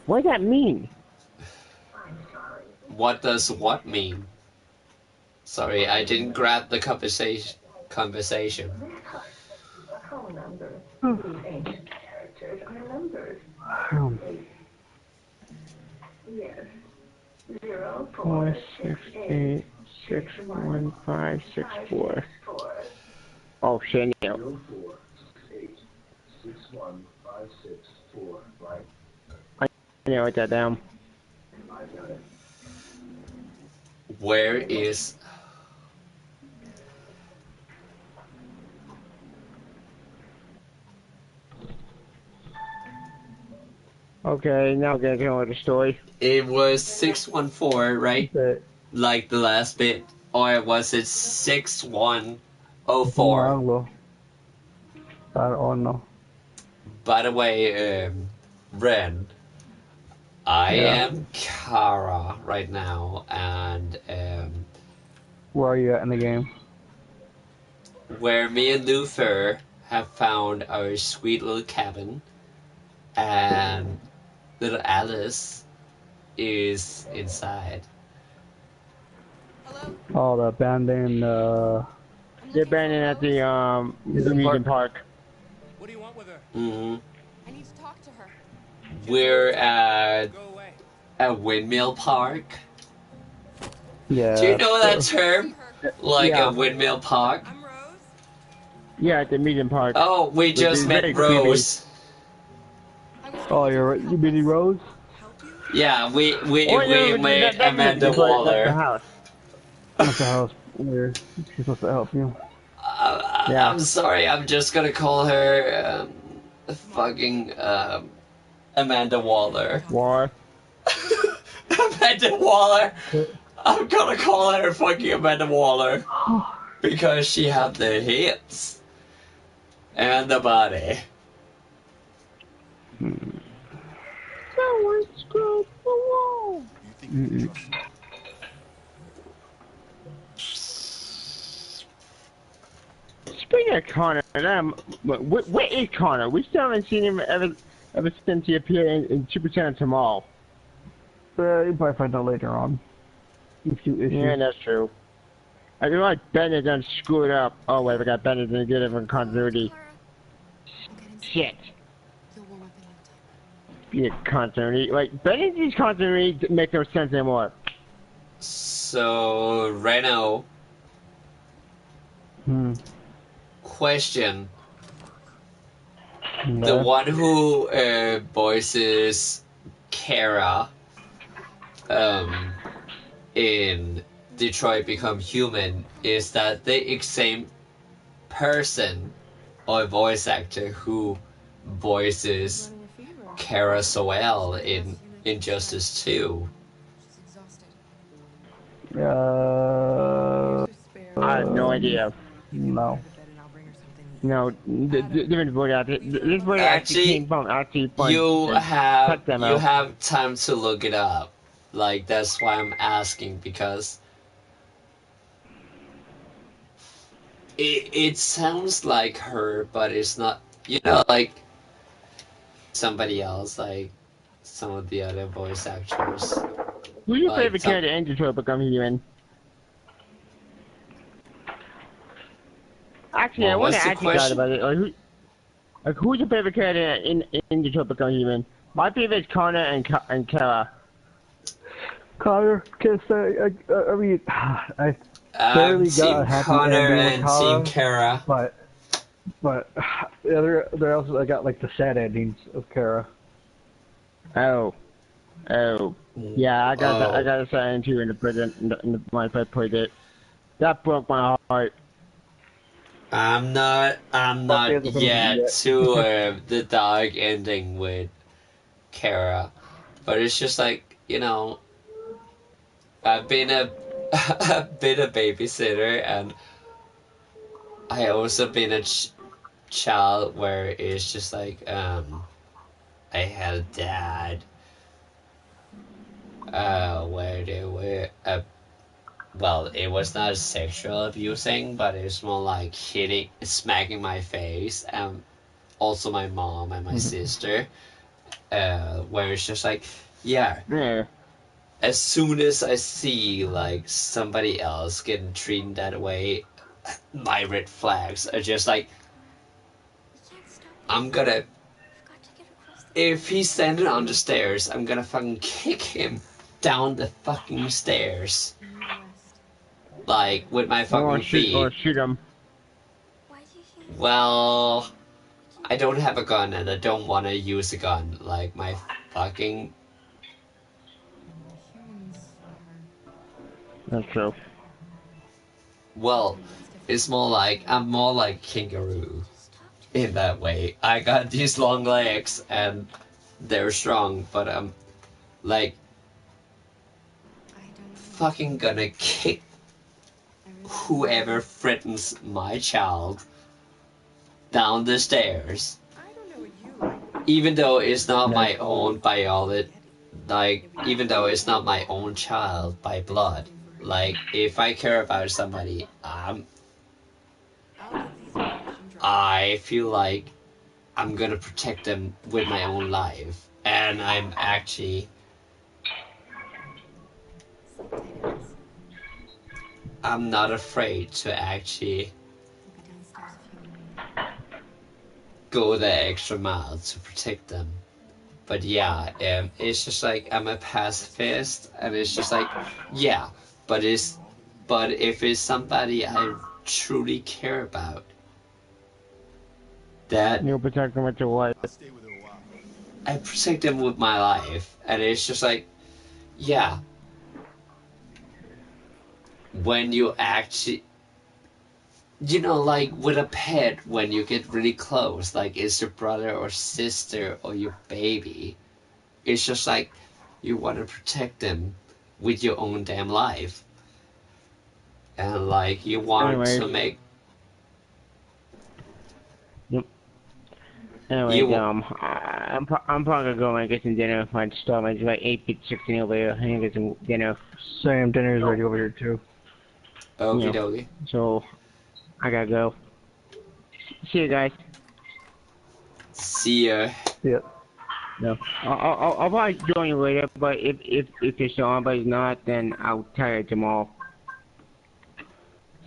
What does that mean? What does what mean? Sorry, I didn't grab the conversation. Four, 6, 8, 6, 1, 5, 6, 4. Oh shit! No. I need to write that down. Where is... Okay, now we're gonna get on with the story. It was 614, right? Like the last bit. Or was it 6104? I don't know. By the way, Ren, I am Kara right now, and Where are you at in the game? where me and Luther have found our sweet little cabin, and little Alice is inside. Oh, the abandoned, They're abandoned at the amusement park. What do you want with her? Mm-hmm. I need to talk to her. We're at a windmill park. Yeah. Do you know that term? Like a windmill park? I'm Rose. Yeah, at the amusement park. Oh, we just met Rose. Oh, you mean Rose? Yeah, we no, made that Amanda that's Waller. the house. That's the house. Where she's supposed to help you. Yeah. I'm sorry, I'm just gonna call her fucking Amanda Waller. War. Amanda Waller. I'm gonna call her fucking Amanda Waller because she had the hips and the body. Someone scraped the wall. Speaking of Connor, where is Connor? We still haven't seen him ever since he appeared in 2% of Mall. You'll probably find out later on. A few issues. Yeah, that's true. I feel like Bennett done screwed up. Oh wait, we got Bennett didn't get it from continuity. Shit. Yeah, continuity. Like, Bennett's continuity makes no sense anymore. So, Reno. Question. The one who voices Kara in Detroit Become Human, is that the same person or voice actor who voices Kara Soel in Injustice 2? I have no idea. No. No, different voice actor. This voice actor came from you have time to look it up. Like, that's why I'm asking, because it sounds like her, but it's not, you know, like somebody else, like some of the other voice actors. Who's your favorite character in Detroit Become Human? Actually, I want to ask you guys about it. Who's your favorite character in Detroit Become Human? My favorite is Connor and Kara. Connor, can't say. I mean, I barely got a happy Connor ending with and Team Kara. But there also I got like the sad endings of Kara. Oh, yeah, I got a sad ending too in the prison. My pet played it. That broke my heart. I'm not yet to the dark ending with Kara, but it's just like, you know, I've been a babysitter, and I also been a child where it's just like I had a dad where they were well, it was not sexual abusing, but it was more like hitting, smacking my face, and also my mom and my sister, where it's just like, yeah, Yeah. as soon as I see like somebody else getting treated that way, my red flags are just like, I'm gonna, if he's standing on the stairs, I'm gonna fucking kick him down the fucking stairs, like with my Or fucking feet. shoot him. Well, I don't have a gun and I don't want to use a gun. Like my fucking, That's true. well, it's more like I'm more like kangaroo in that way. I got these long legs and they're strong, but I'm like fucking gonna kick whoever threatens my child down the stairs. Even though it's not my own biology, like, even though it's not my own child by blood, like, if I care about somebody, I feel like I'm gonna protect them with my own life. And I'm not afraid to actually go the extra mile to protect them. But yeah, it's just like I'm a pacifist, and it's just like, yeah, but if it's somebody I truly care about, that You'll protect him with your life. I protect them with my life, and it's just like, yeah, when you actually, like with a pet, when you get really close, like it's your brother or sister or your baby, it's just like you want to protect them with your own damn life. And like you want Anyways. to make Yep. Anyways, you I'm probably gonna go and get some dinner if my stomach. It's like 8:16 over here. I can get some dinner. Same, dinner's ready over here too. okie You know, dokie. so I gotta go. See you guys. See ya. Yeah. No, I'll probably join you later. But if you're still on, but if not, then I'll tell you tomorrow.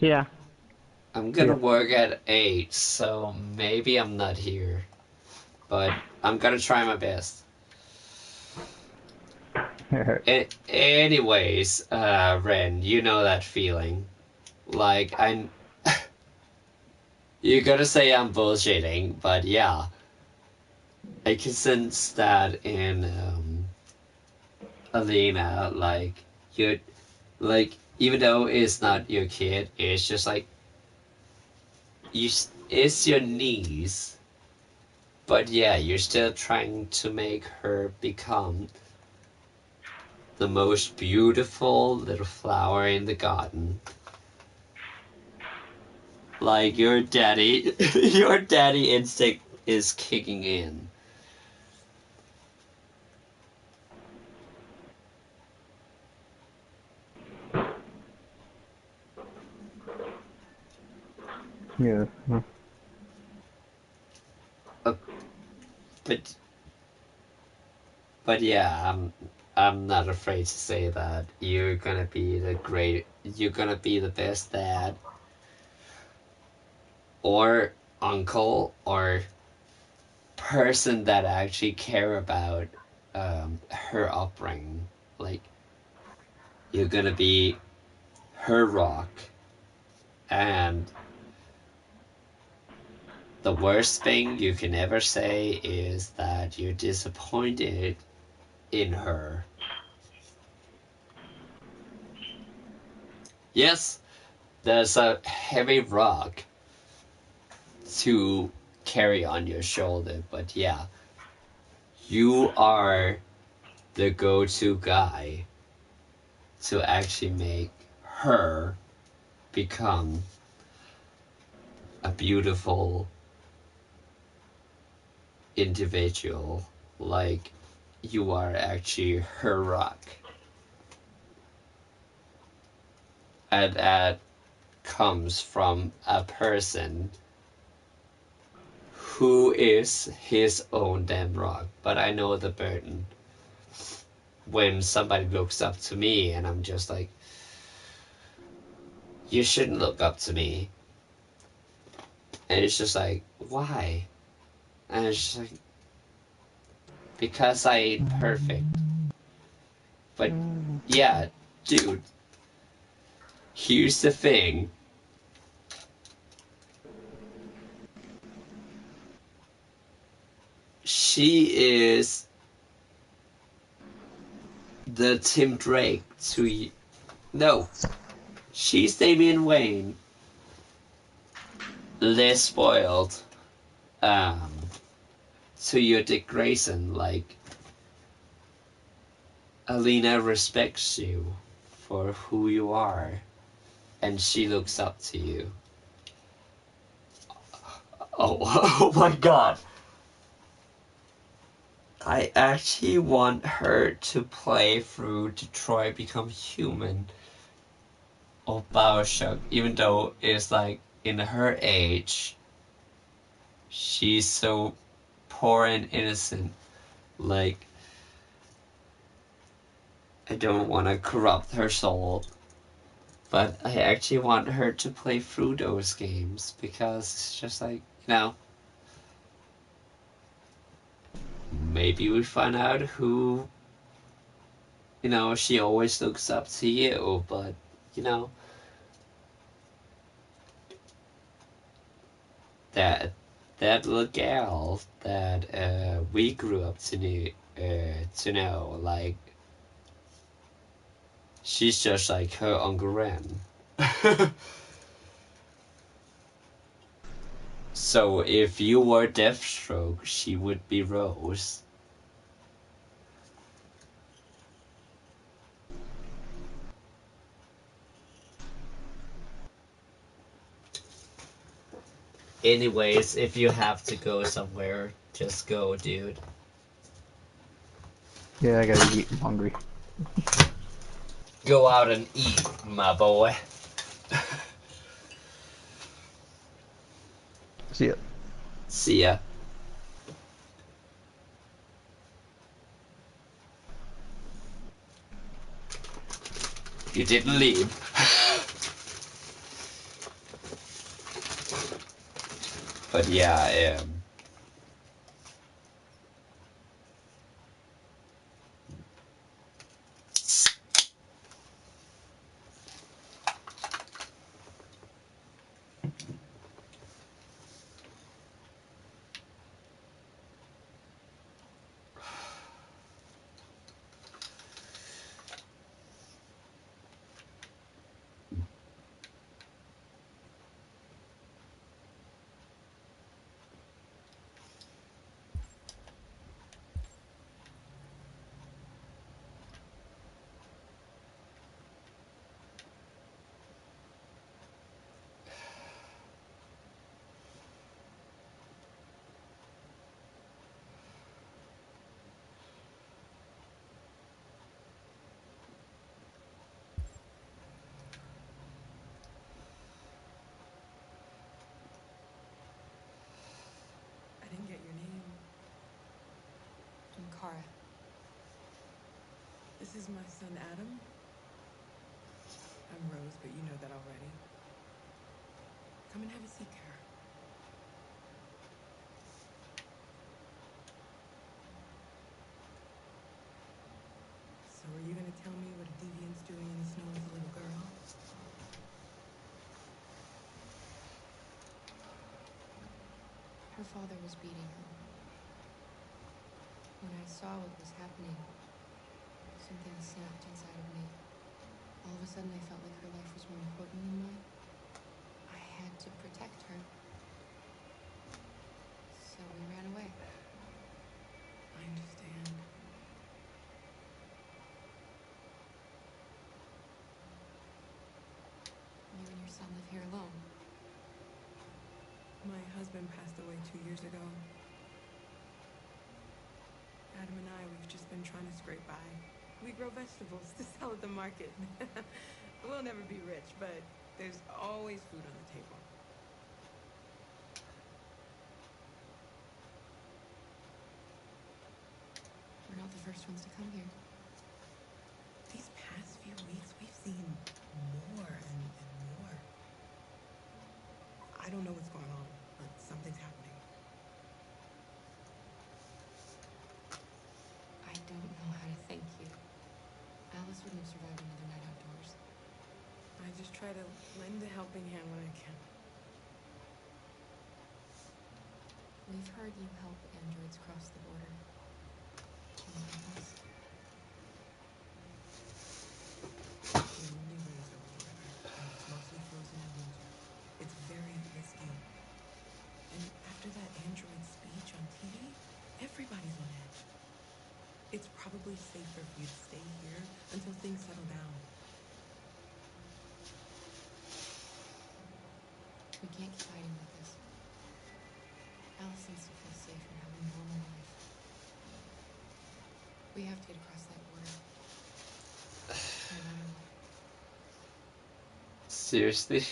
See ya. I'm gonna Yeah. work at 8, so maybe I'm not here. But I'm gonna try my best. Anyways, Ren, you know that feeling. Like, you're gonna say I'm bullshitting, but yeah. I can sense that in, Alina, like, you're, like, even though it's not your kid, it's just like, it's your niece. But yeah, you're still trying to make her become the most beautiful little flower in the garden. Like your daddy, your daddy instinct is kicking in. Yeah. Uh, but yeah, I'm not afraid to say that you're gonna be the best dad or uncle or person that actually care about her upbringing. Like you're gonna be her rock, and the worst thing you can ever say is that you're disappointed in her. Yes, there's a heavy rock to carry on your shoulder, but yeah, you are the go-to guy to actually make her become a beautiful individual. Like you are actually her rock. and that comes from a person who is his own damn rock. But I know the burden when somebody looks up to me and I'm just like, you shouldn't look up to me. And it's just like, why? And it's just like, because I ain't perfect. But yeah, dude, here's the thing. She is the Tim Drake to no, she's Damian Wayne, less spoiled, um, to your Dick Grayson. Like, Alina respects you for who you are, and she looks up to you. Oh, oh my God. I actually want her to play through Detroit Become Human or Bioshock, even though it's like in her age, she's so poor and innocent. Like, I don't want to corrupt her soul, but I actually want her to play through those games because it's just like, maybe we find out who, she always looks up to you, but, that little girl that we grew up to know, like, she's just like her Uncle Ren. So if you were Deathstroke, she would be Rose. Anyways, if you have to go somewhere, just go, dude. Yeah, I gotta eat. I'm hungry. Go out and eat, my boy. See ya. See ya. You didn't leave. But yeah, I didn't get your name. I'm Kara. This is my son, Adam. I'm Rose, but you know that already. Come and have a seat, Kara. So are you gonna tell me what a deviant's doing in the snow as a little girl? Her father was beating her. When I saw what was happening, something snapped inside of me. All of a sudden, I felt like her life was more important than mine. I had to protect her. So we ran away. I understand. You and your son live here alone. My husband passed away 2 years ago. Adam and I, we've just been trying to scrape by. We grow vegetables to sell at the market. We'll never be rich, but there's always food on the table. We're not the first ones to come here. These past few weeks, we've seen more and more. I don't know what's going on, but something's happening. I don't know how to thank you. Alice wouldn't have survived another night outdoors. I just try to lend a helping hand when I can. We've heard you help androids cross the border. Can you help us? It only rains over the river, and it's mostly frozen in winter. It's very risky. And after that android speech on TV, everybody's on edge. It's probably safer for you to stay here until things settle down. We can't keep hiding like this. Alice needs to feel safe and have a normal life. We have to get across that border. No matter what. Seriously?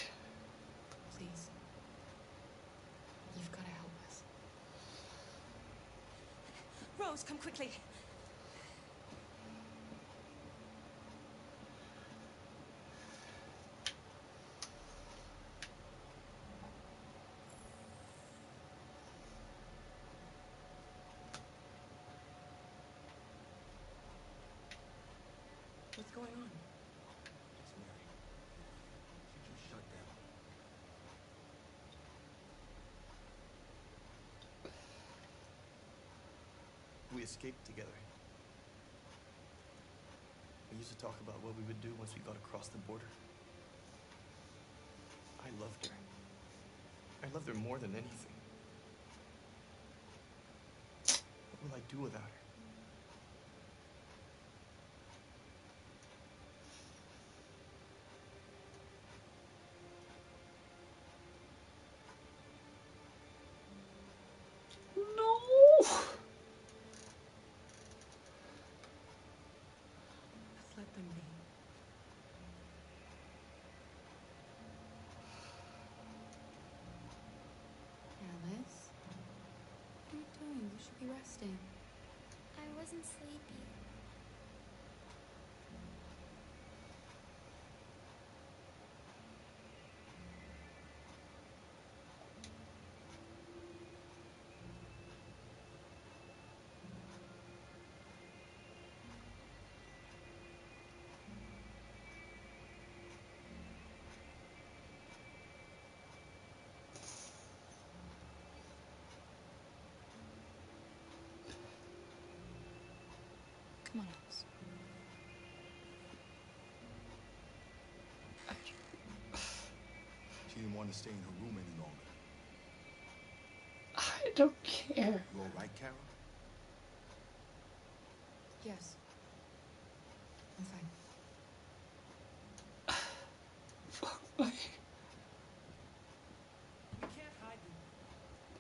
Please. You've got to help us. Rose, come quickly. What's going on? It's Mary. She just shut down. We escaped together. We used to talk about what we would do once we got across the border. I loved her. I loved her more than anything. What will I do without her? No. Let's let them be. Alice? What are you doing? You should be resting. I wasn't sleepy. Come on, Alice. She didn't want to stay in her room any longer. I don't care. You all right, Carol? Yes. I'm fine. Fuck my. We can't hide them.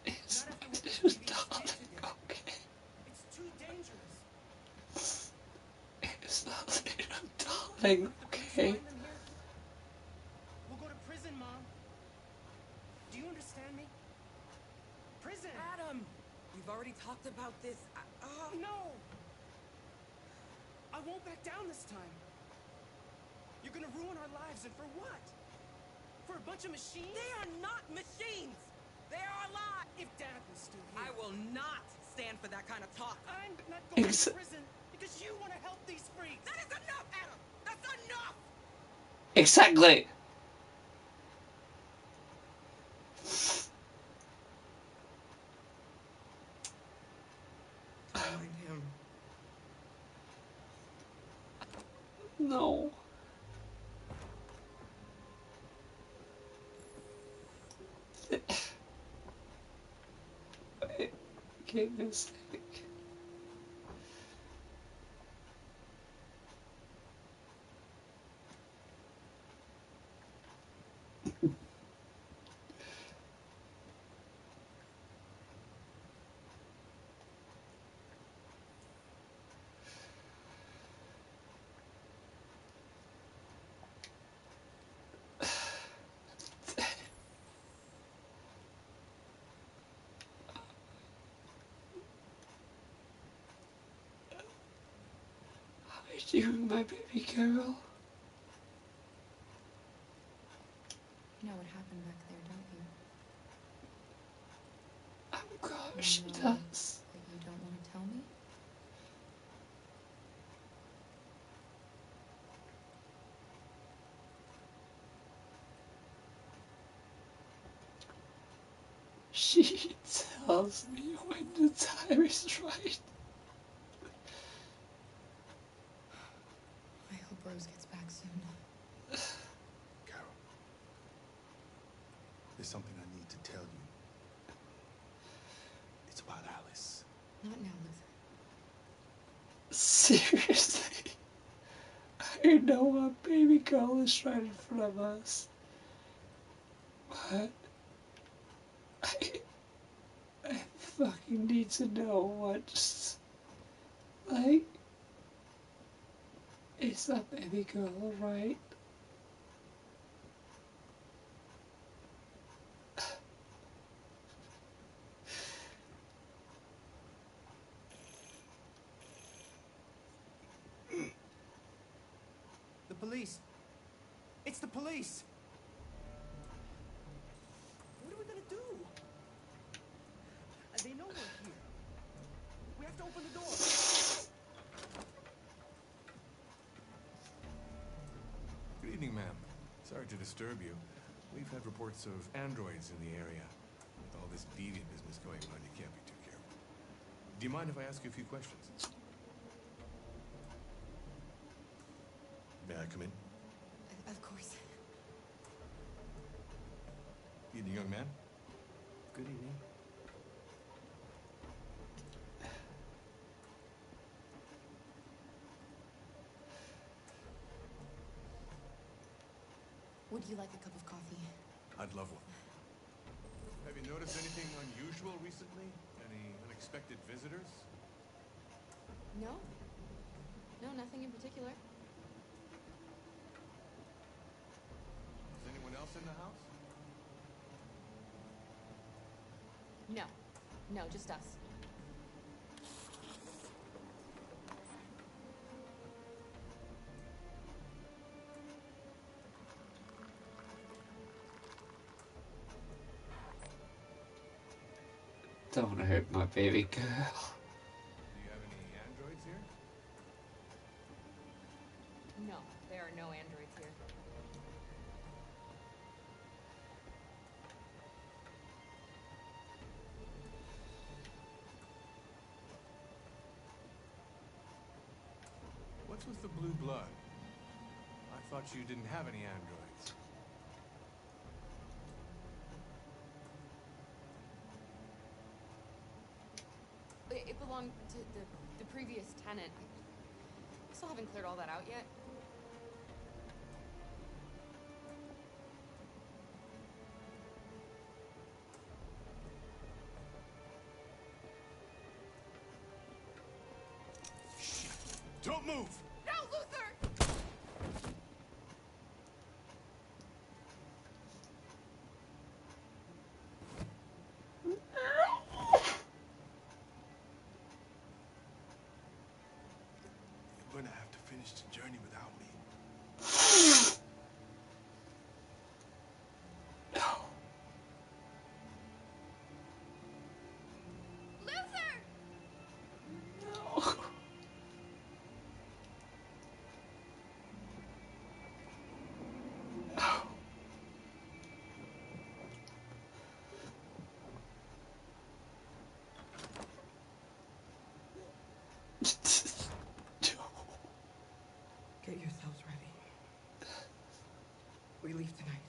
It's Not after what not the a TV dog, did today. okay? It's too dangerous. It's not a little darling, If the police okay? find them here, we'll go to prison, Mom. Do you understand me? Prison! Adam! We've already talked about this. No! I won't back down this time. You're gonna ruin our lives, and for what? For a bunch of machines? They are not machines! They are alive! If Dad was still here. I will not stand for that kind of talk. I'm not going Ex- to prison because you want to help these freaks. That is enough, Adam! That's enough! Exactly. Don't mind him. No. Goodness sake. you, my baby girl. You know what happened back there, don't you? I'm glad she You know does. that you don't want to tell me? She tells me when the time is right. I hope Rose gets back soon. Carol, there's something I need to tell you. It's about Alice. Not now, Luther. Seriously? I know my baby girl is right in front of us. But I fucking need to know what's like. Is that baby girl alright? The police. It's the police. What are we gonna do? They know we're here. We have to open the door. Good evening, ma'am. Sorry to disturb you. We've had reports of androids in the area. With all this deviant business going on, you can't be too careful. Do you mind if I ask you a few questions? May I come in? Of course. Evening, young man. Good evening. Would you like a cup of coffee? I'd love one. Have you noticed anything unusual recently? Any unexpected visitors? No. No, nothing in particular. Is anyone else in the house? No. No, just us. Don't hurt my baby girl. Do you have any androids here? No, there are no androids here. What's with the blue blood? I thought you didn't have any androids. It belonged to the previous tenant. I still haven't cleared all that out yet. Don't move! No, Luther! You're gonna have to finish the journey without me. Luther! Get yourselves ready. We leave tonight.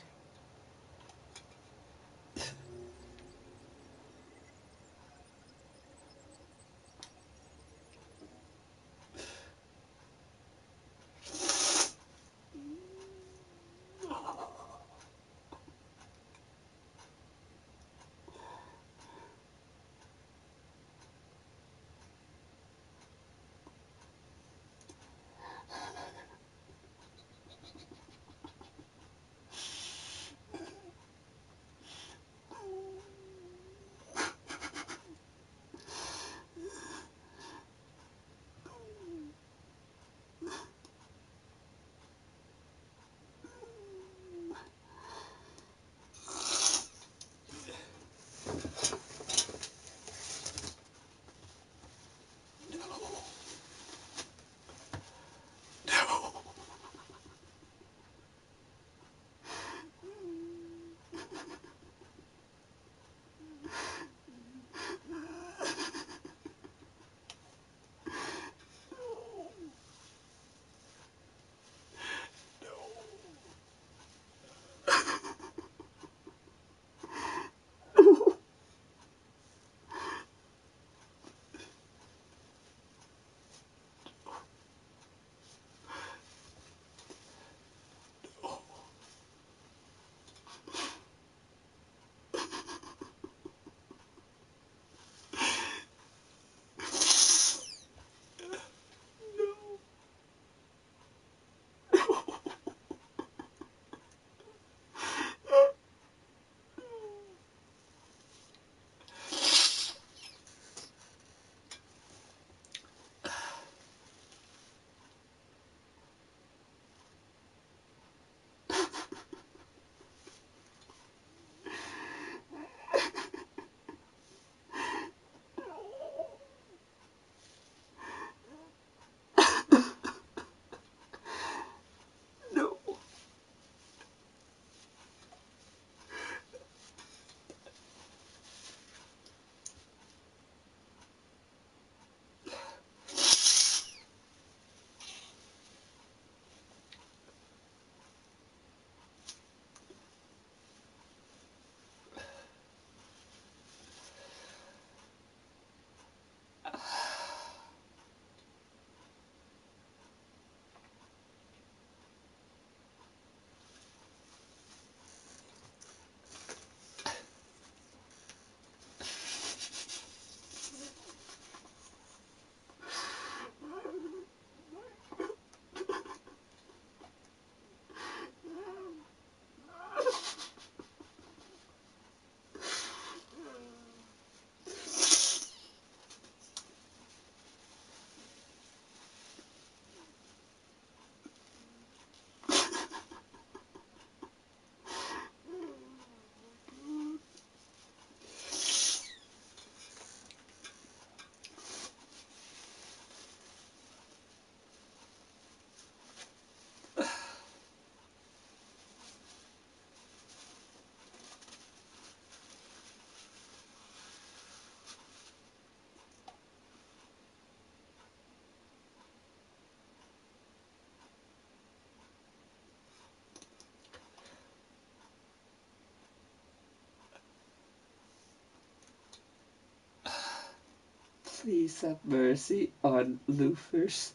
Please have mercy on Luther's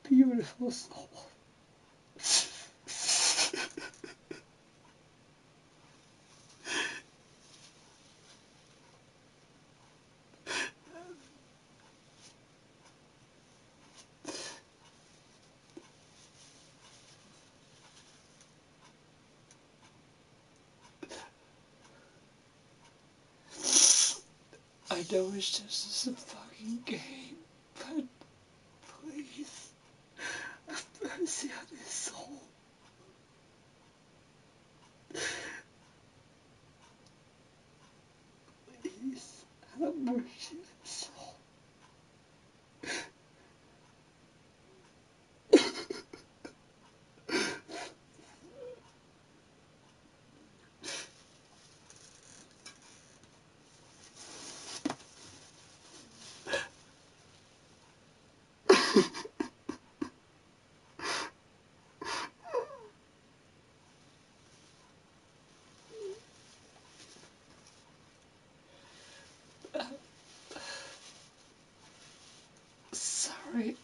beautiful soul. I know it's just a fucking game, but please have mercy on his soul. Please have mercy on his soul. Sorry.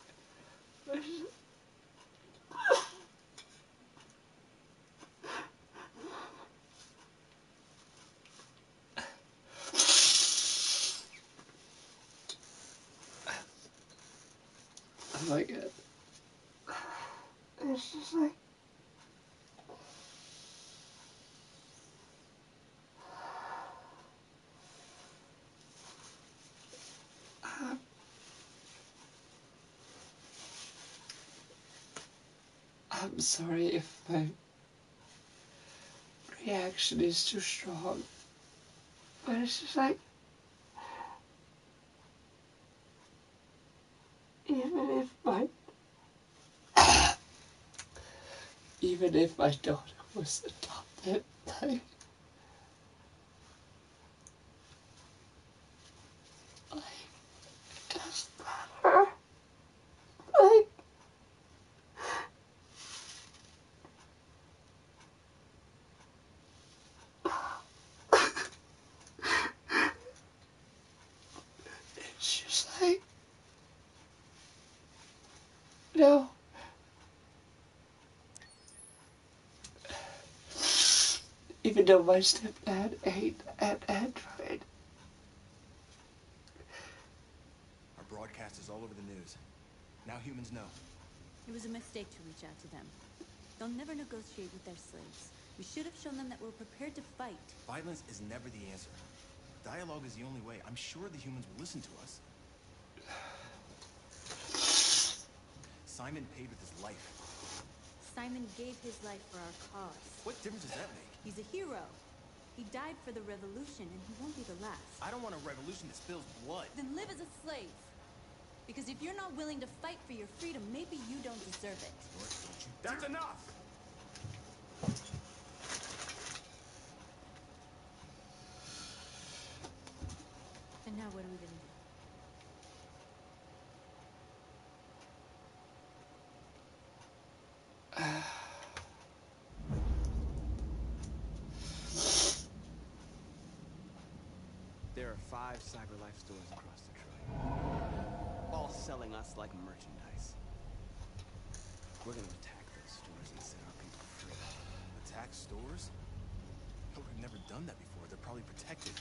Oh my god. It's just like... I'm sorry if my reaction is too strong, but it's just like... Even if my daughter was adopted, like... It doesn't matter. Like... It's just like... No. Even though my stepdad ain't an android. Our broadcast is all over the news. Now humans know. It was a mistake to reach out to them. They'll never negotiate with their slaves. We should have shown them that we're prepared to fight. Violence is never the answer. Dialogue is the only way. I'm sure the humans will listen to us. Simon paid with his life. Simon gave his life for our cause. What difference does that make? He's a hero. He died for the revolution, and he won't be the last. I don't want a revolution that spills blood. Then live as a slave. Because if you're not willing to fight for your freedom, maybe you don't deserve it. That's enough! And now what are we gonna do? There are 5 CyberLife stores across Detroit, all selling us like merchandise. We're gonna attack those stores and set our people free. Attack stores? No, we've never done that before. They're probably protected.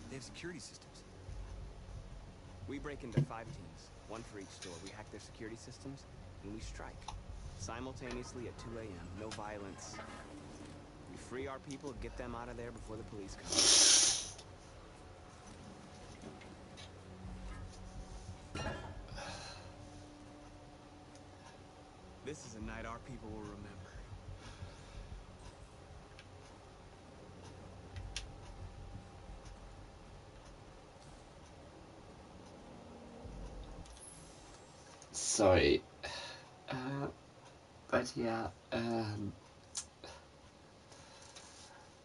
They have security systems. We break into 5 teams, one for each store. We hack their security systems, and we strike. Simultaneously at 2 a.m., no violence. We free our people, get them out of there before the police come. This is a night our people will remember. Sorry. But yeah,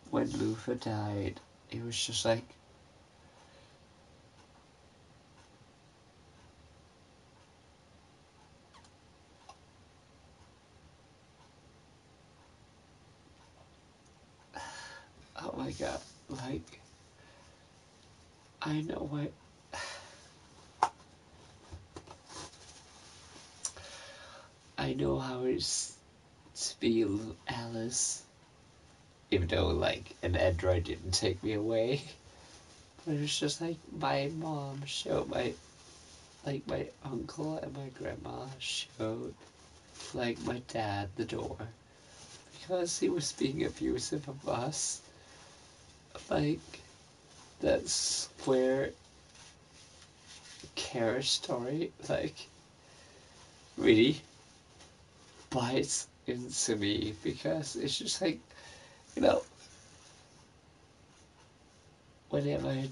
when Luther died, it was just like... Oh my god, like... I know what... I know how it's to be Alice, even though like an android didn't take me away. But it's just like my mom showed my uncle and my grandma showed like my dad the door because he was being abusive of us. Like that's where Kara's story like really bites into me because it's just like, you know, whenever I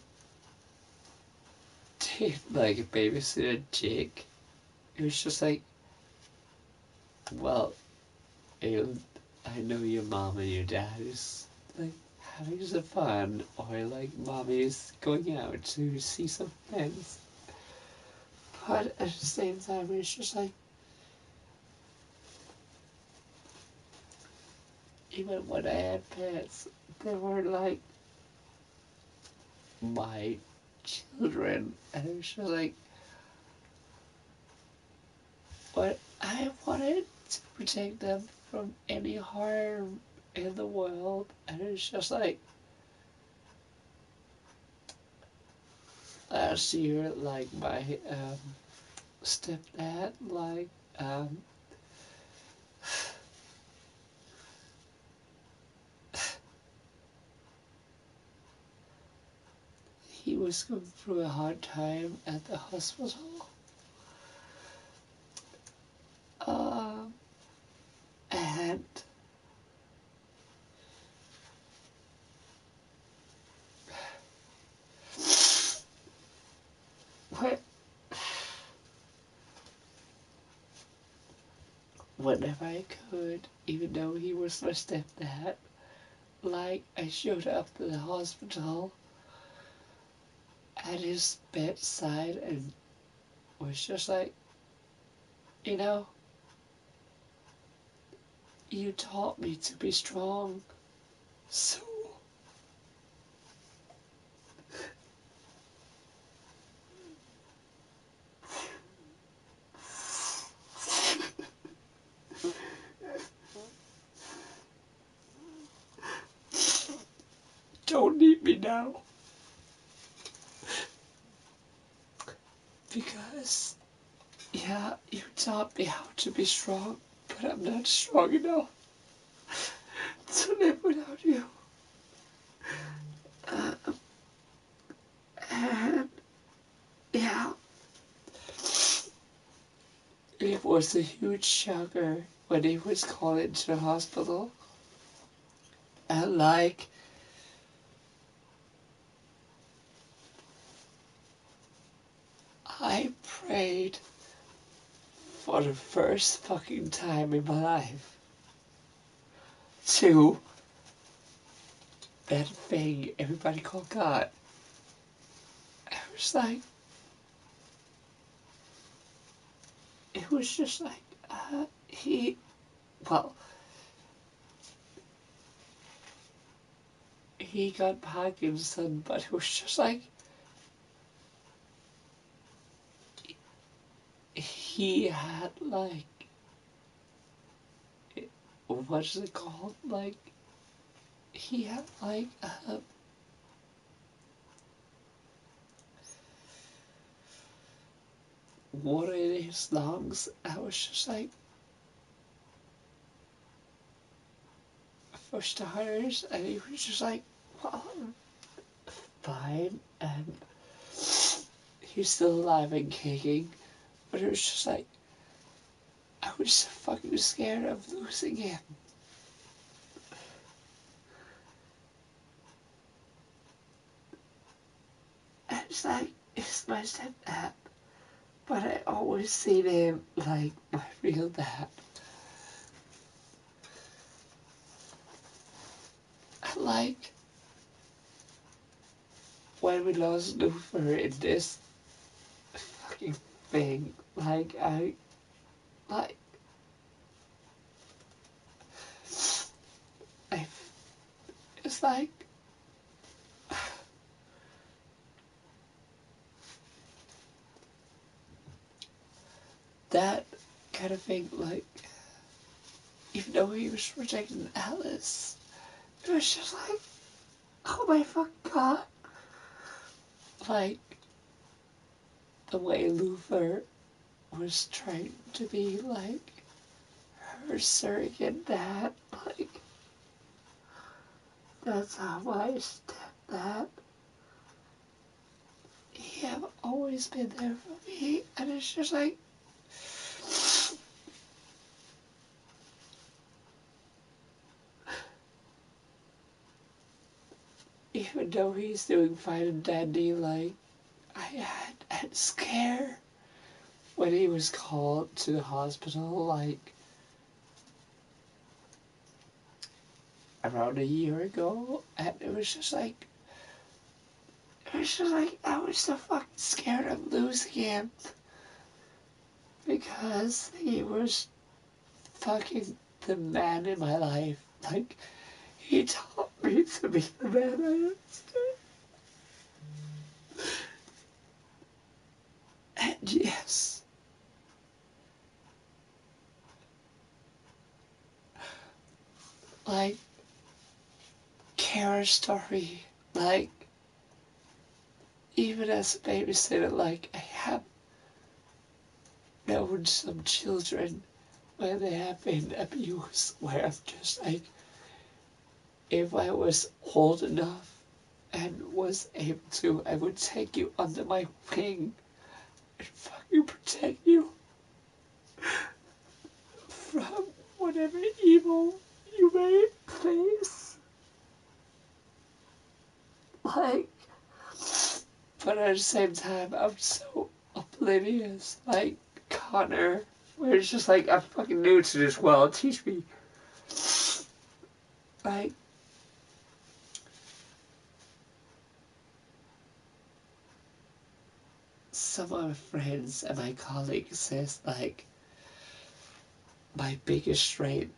did like babysit Jake, it was just like, well, I know your mom and your dad is like having some fun, or like mommy is going out to see some friends. But at the same time, it's just like, even when I had pets, they were like my children, and it was just like, but I wanted to protect them from any harm in the world, and it's just like, last year, like my stepdad, like he was going through a hard time at the hospital. And when, whenever I could, even though he was my stepdad, like I showed up to the hospital at his bedside and was just like, you know, you taught me to be strong, so don't need me now. Because, yeah, you taught me how to be strong, but I'm not strong enough to live without you. And, yeah, it was a huge shocker when he was called into the hospital. And, like, I prayed for the first fucking time in my life to that thing everybody called God. I was like, it was just like, well, he got Parkinson, but it was just like, he had like, what's it called? Like, he had like, water in his lungs. I was just like, for starters, and he was just like, well, I'm fine, and he's still alive and kicking, but it was just like, I was so fucking scared of losing him. And it's like, it's my stepdad, but I always seen him like my real dad. And like, when we lost Luther in this fucking thing, like, like, I, it's like, that kind of thing, like, even though he was protecting Alice, it was just like, oh my fucking god. Like, the way Luther was trying to be, like, her surrogate dad, like, that's how my stepdad, he have always been there for me, and it's just like, even though he's doing fine and dandy, like, I had a scare when he was called to the hospital, like, around a year ago, and it was just like, I was so fucking scared of losing him, because he was fucking the man in my life, like, he taught me to be the man I am today. And yes, like, Kara's story, like, even as a babysitter, like, I have known some children where they have been abused, where I'm just like, if I was old enough and was able to, I would take you under my wing and fucking protect you from whatever evil you may face. Like, but at the same time, I'm so oblivious, like Connor, where it's just like, I'm fucking new to this world, teach me. Like, some of my friends and my colleagues says, like, my biggest strength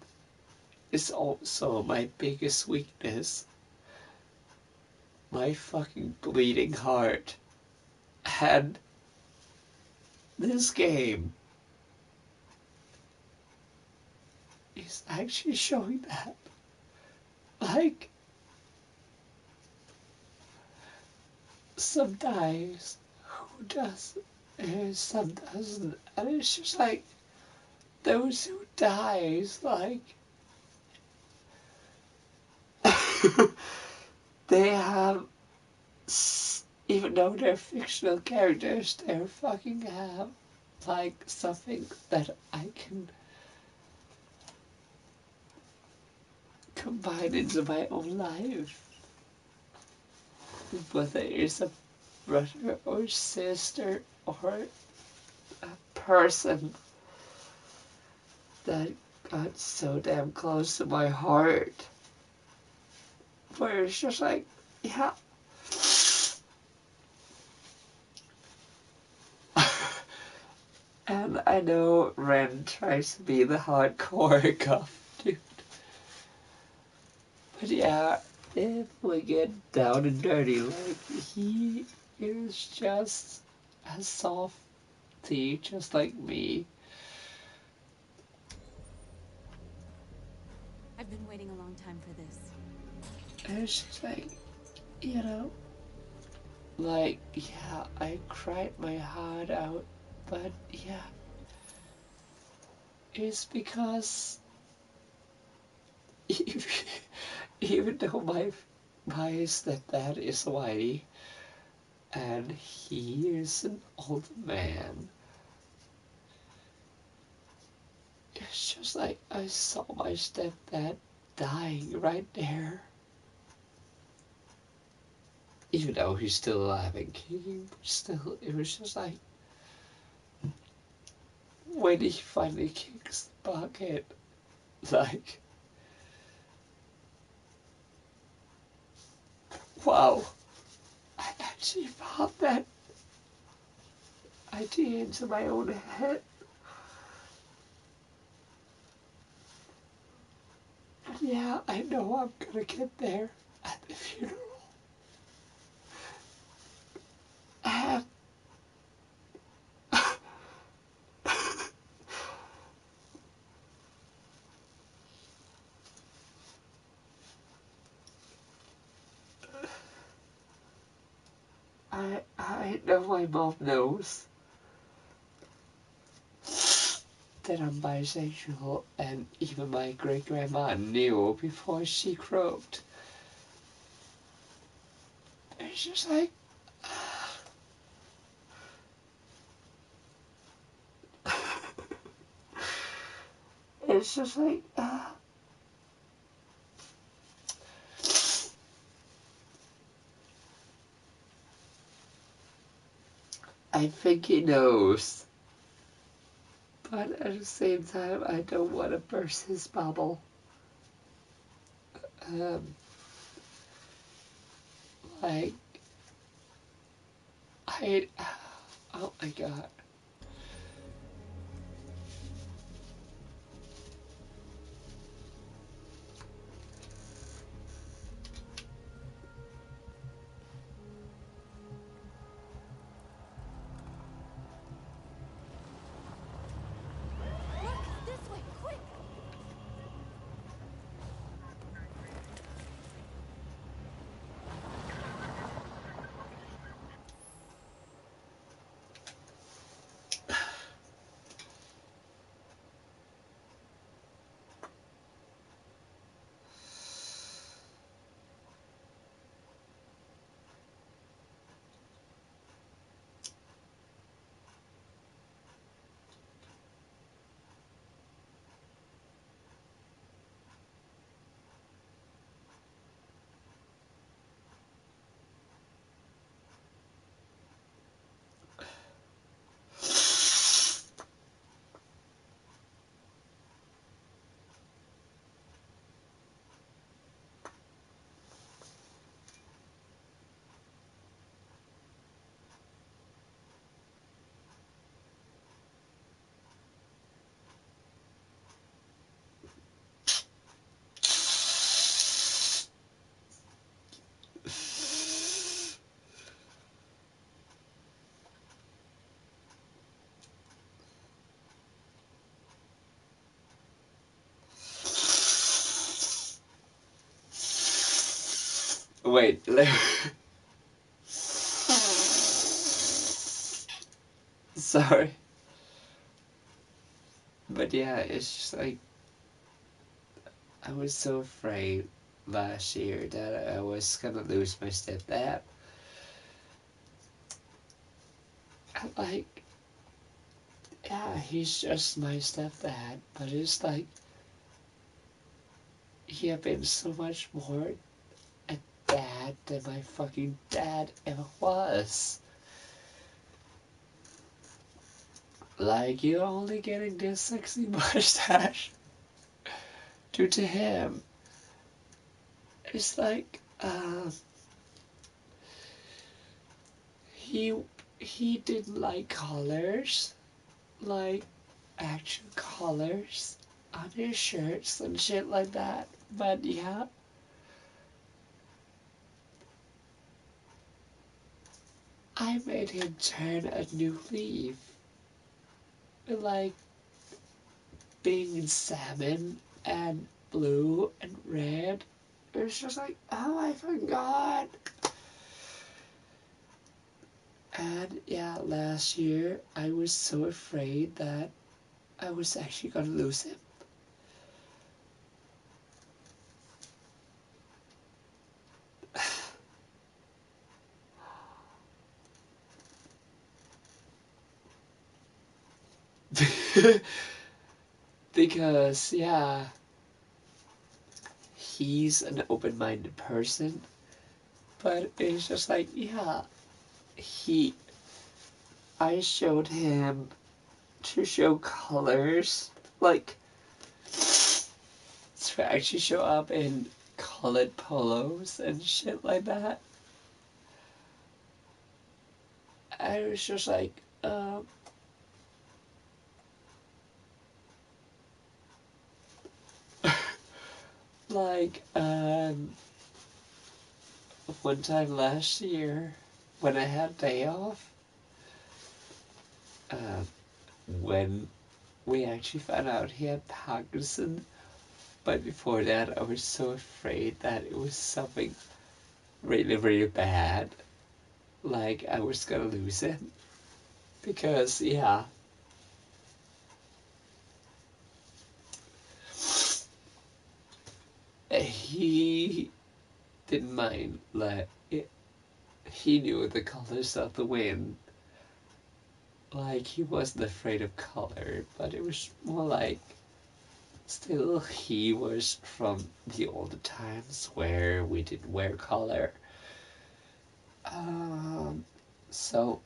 is also my biggest weakness. My fucking bleeding heart. And this game is actually showing that. Like, some dies, who does, and some doesn't. And it's just like, those who dies, like, they have, even though they're fictional characters, they fucking have, like, something that I can combine into my own life. Whether it's a brother or sister or a person that got so damn close to my heart. Where it's just like, yeah. And I know Ren tries to be the hardcore goth dude. But yeah, if we get down and dirty, like, he is just a softy, just like me. I've been waiting a long time for this. And it's just like, you know, like, yeah, I cried my heart out, but yeah, it's because even though my stepdad is whitey and he is an old man, it's just like I saw my stepdad dying right there. Even though he's still alive and kicking, but still, it was just like, when he finally kicks the bucket, like, wow, I actually thought that idea into my own head. But yeah, I know I'm gonna get there at the funeral. And I know my mom knows that I'm bisexual, and even my great-grandma knew before she croaked. It's just like... it's just like... I think he knows. But at the same time, I don't want to burst his bubble. Like... oh my god. This way, quick! Wait, sorry. But yeah, it's just like, I was so afraid last year that I was gonna lose my stepdad. And like, yeah, he's just my stepdad, but it's like, he had been so much more a dad than my fucking dad ever was. Like, you're only getting this sexy mustache due to him. It's like, he didn't like colors, like actual colors on his shirts and shit like that. But yeah, I made him turn a new leaf. Like being salmon and blue and red. It's just like, oh my fucking god. And yeah, last year I was so afraid that I was actually gonna lose him. Because, yeah, he's an open-minded person, but it's just like, yeah, I showed him to show colors, like, to actually show up in colored polos and shit like that. I was just like, like, one time last year, when I had day off, when we actually found out he had Parkinson, but before that I was so afraid that it was something really, really bad. like I was gonna lose him. Because, yeah. He didn't mind, like, he knew the colors of the wind. Like, he wasn't afraid of color, but it was more like, still, he was from the older times where we didn't wear color. So,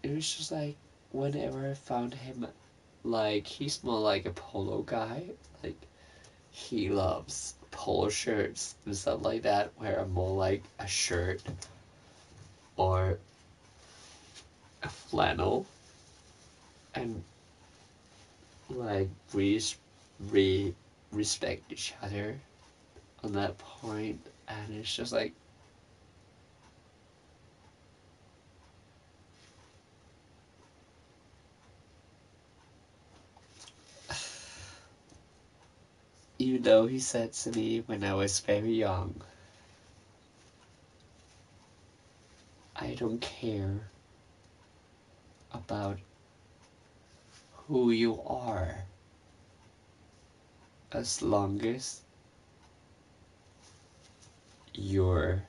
it was just like, whenever I found him, like, he's more like a polo guy. Like, he loves polo shirts and stuff like that, where I'm more like a shirt or a flannel. And, like, we respect each other on that point, and it's just like, even though he said to me when I was very young, I don't care about who you are as long as you're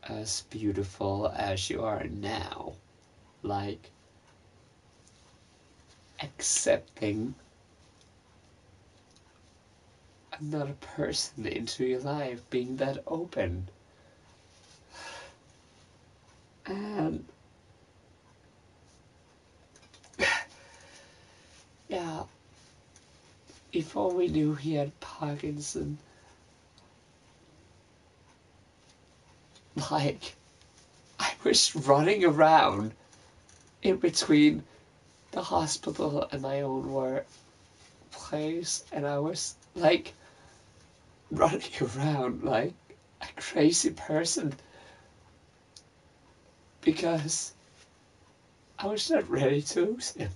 as beautiful as you are now. Like, accepting another person into your life, being that open. And yeah, before we knew he had Parkinson, like, I was running around in between the hospital and my own workplace, and I was like running around like a crazy person because I was not ready to lose him.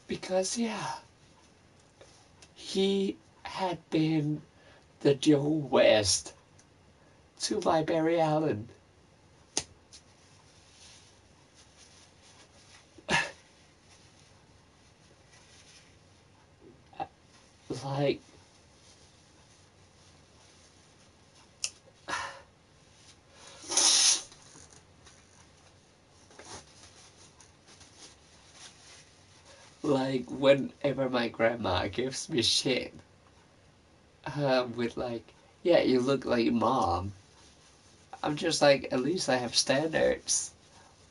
Because, yeah, he had been the Joe West to my Barry Allen. Like, like whenever my grandma gives me shit, with like, yeah, you look like mom, I'm just like, at least I have standards.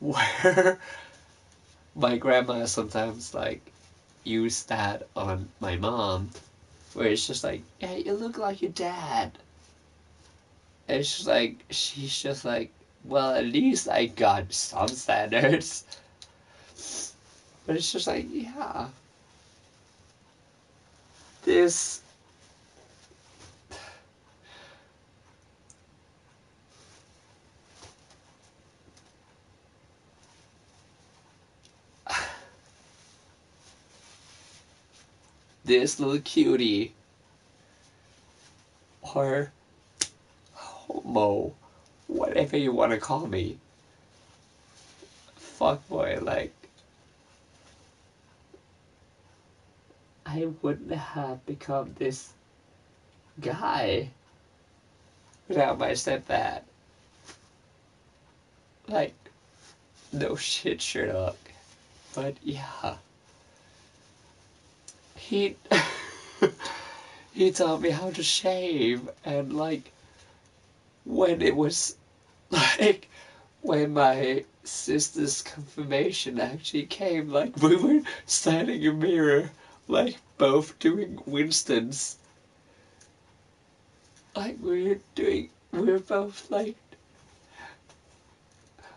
Where my grandma sometimes like use that on my mom, where it's just like, yeah, you look like your dad. And it's just like, she's just like, well, at least I got some standards. But it's just like, yeah, this this little cutie, or homo, whatever you want to call me, fuckboy, like, I wouldn't have become this guy without my stepdad. Like, no shit, Sherlock. But yeah, he he taught me how to shave, and like, when it was like, when my sister's confirmation actually came, like, we were standing in a mirror, like, both doing Winston's. Like, we were both like,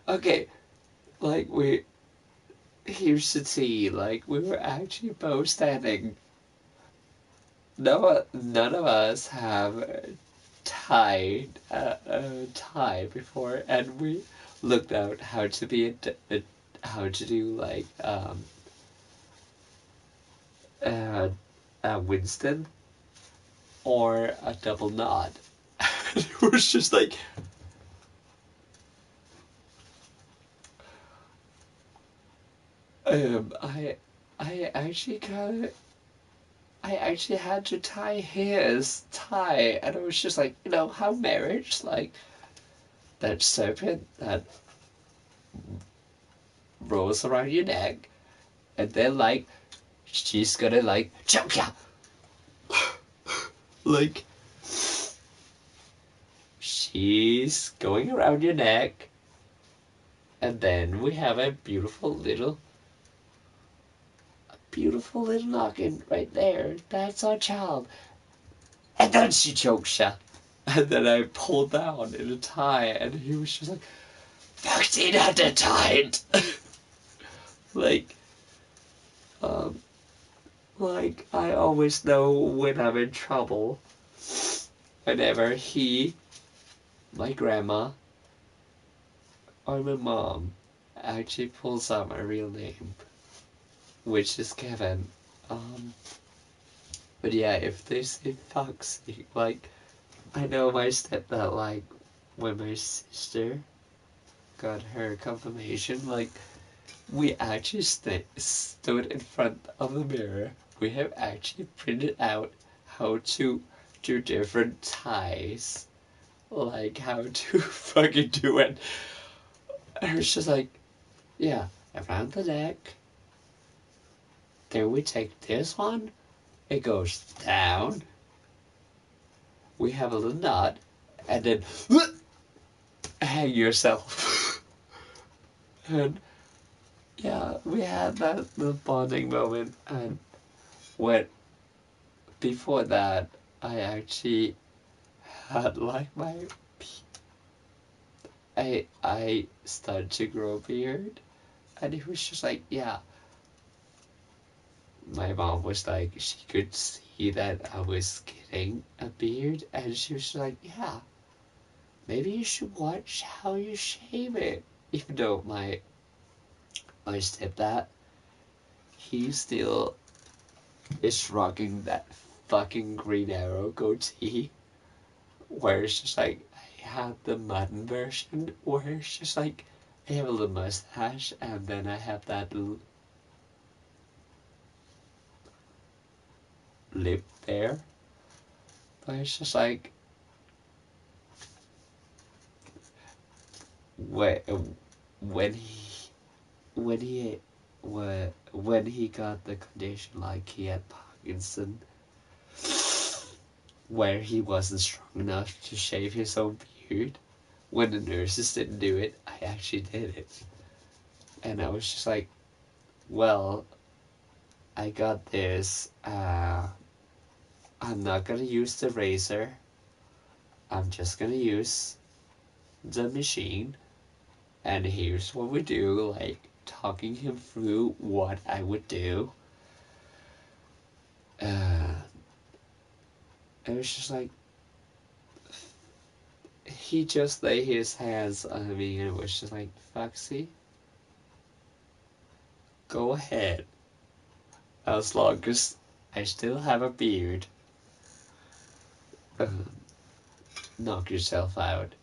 okay, like, here's the tea, like, we were actually both standing. No, none of us have tied a tie before, and we looked out how to be how to do like Winston or a double nod. And it was just like, I actually kind of, I actually had to tie his tie, and it was just like, how marriage, like, that serpent that rolls around your neck, and then, like, she's gonna, like, choke ya! Like, she's going around your neck, and then we have a beautiful little knocking right there. That's our child. And then she chokes ya. And then I pulled down in a tie, and he was just like, Foxy, not that tight. like, I always know when I'm in trouble. Whenever my grandma, or my mom actually pulls out my real name, which is Kevin. But yeah, if they say Foxy, like, I know my stepdad, like, when my sister got her confirmation, like, we actually stood in front of the mirror. We have actually printed out how to do different ties, like how to fucking do it. And it's just like, yeah, around the neck. Then we take this one. It goes down. We have a little knot, and then hang yourself. And yeah, we had that little bonding moment, and when before that, I actually had like I started to grow a beard, and it was just like, yeah. My mom was like, she could see that I was getting a beard, and she was like, yeah, maybe you should watch how you shave it. Even though my stepdad, he still is rocking that fucking Green Arrow goatee, where it's just like, I have the modern version, where it's just like, I have a little mustache, and then I have that little lip there. But it's just like, when when he when he when he got the condition, like he had Parkinson, where he wasn't strong enough to shave his own beard, when the nurses didn't do it, I actually did it. And I was just like, well, I got this. I'm not gonna use the razor. I'm just gonna use the machine. And here's what we do, like, talking him through what I would do. It was just like, he just laid his hands on me, and it was just like, Foxy, go ahead. As long as I still have a beard, knock yourself out.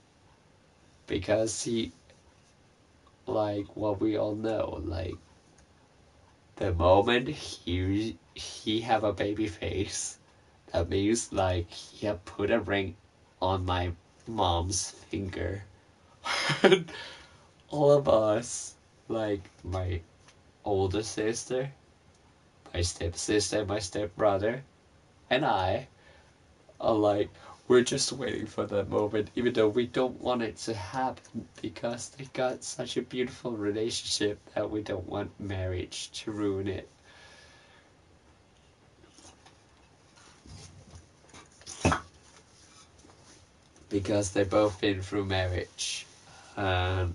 Because he, like what we all know, like, the moment he have a baby face, that means, like, he have put a ring on my mom's finger. And all of us, like my older sister, my stepsister, my stepbrother, and I, are like, we're just waiting for that moment, even though we don't want it to happen, because they got such a beautiful relationship that we don't want marriage to ruin it. Because they both been through marriage. And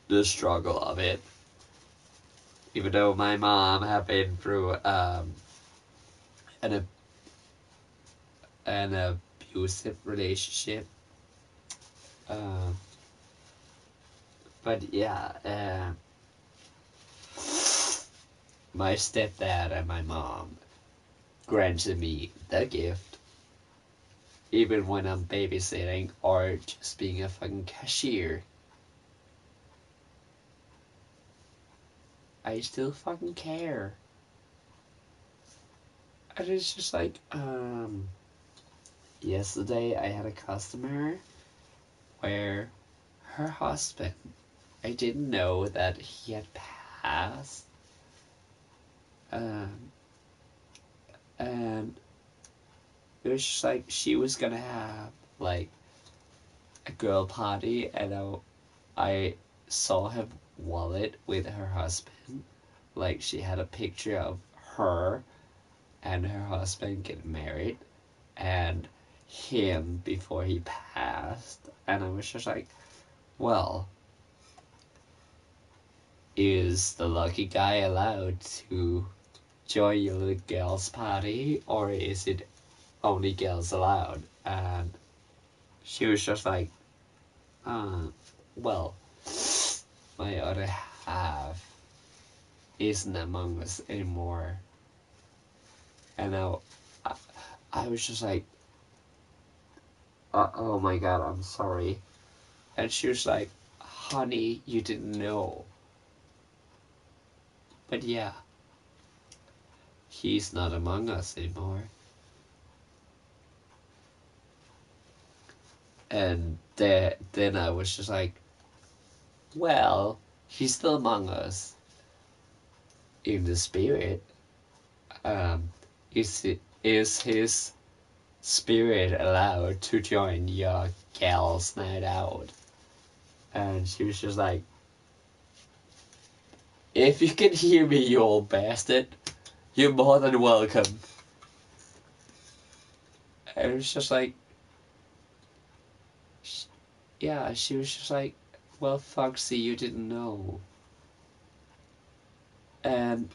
the struggle of it. Even though my mom have been through an abusive relationship. But yeah, my stepdad and my mom granted me the gift, even when I'm babysitting or just being a fucking cashier. I still fucking care. And it's just like, yesterday I had a customer where her husband, I didn't know that he had passed. And it was just like she was gonna have like a girl party, and I saw her wallet with her husband. Like she had a picture of her and her husband getting married, and him before he passed, and I was just like, well, is the lucky guy allowed to join your little girl's party, or is it only girls allowed? And she was just like, well, my other half isn't among us anymore. And now I was just like, oh my god, I'm sorry. And she was like, honey, you didn't know. But yeah, he's not among us anymore. And then I was just like, well, he's still among us in the spirit. Is his spirit allowed to join your gal's night out? And she was just like, if you can hear me, you old bastard, you're more than welcome. And it was just like, yeah, she was just like, well, Foxy, you didn't know. And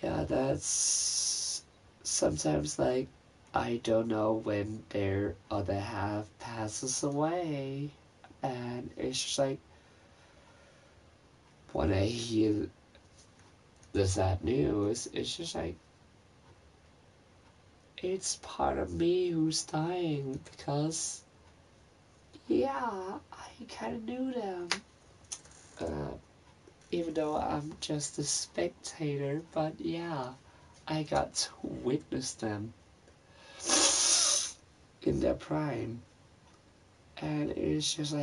yeah, that's sometimes like, I don't know when their other half passes away. And it's just like, when I hear the sad news, it's just like, it's part of me who's dying, because yeah, I kind of knew them. Even though I'm just a spectator, but yeah, I got to witness them in their prime. And it's just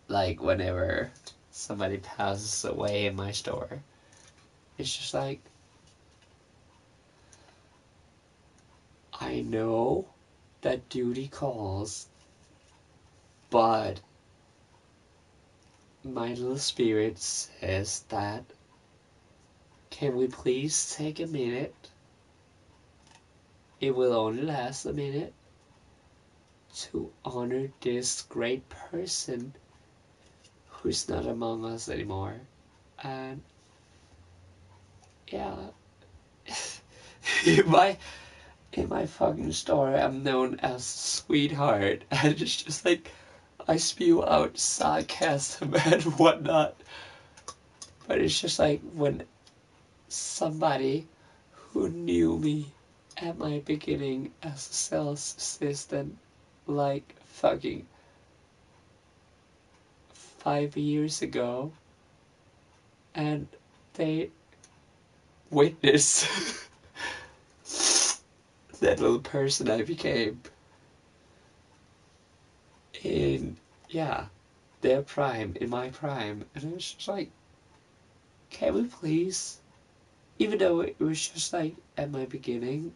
like whenever somebody passes away in my store, it's just like, I know that duty calls, but my little spirit says that, can we please take a minute? It will only last a minute, to honor this great person who's not among us anymore. And yeah, in my fucking store, I'm known as sweetheart, and it's just like, I spew out sarcasm and whatnot. But it's just like, when somebody who knew me at my beginning as a sales assistant, like fucking 5 years ago, and they witness that little person I became in, yeah, their prime, in my prime. And it was just like, can we please? Even though it was just like at my beginning,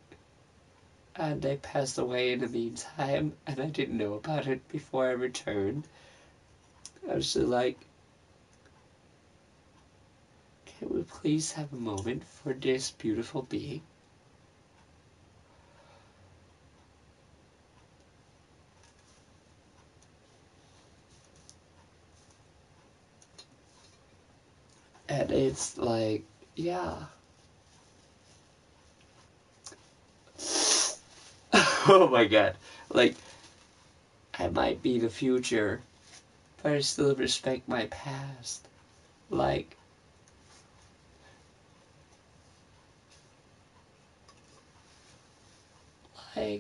and they passed away in the meantime, and I didn't know about it before I returned, I was just like, can we please have a moment for this beautiful being? And it's like, yeah. Oh my god. Like, I might be the future, but I still respect my past. Like, yeah,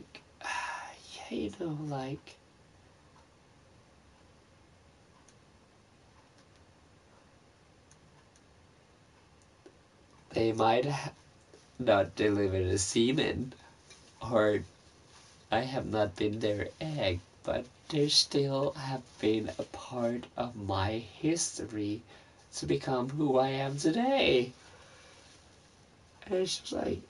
you know, like, they might not delivered a semen, or I have not been their egg, but they still have been a part of my history to become who I am today. And it's just like,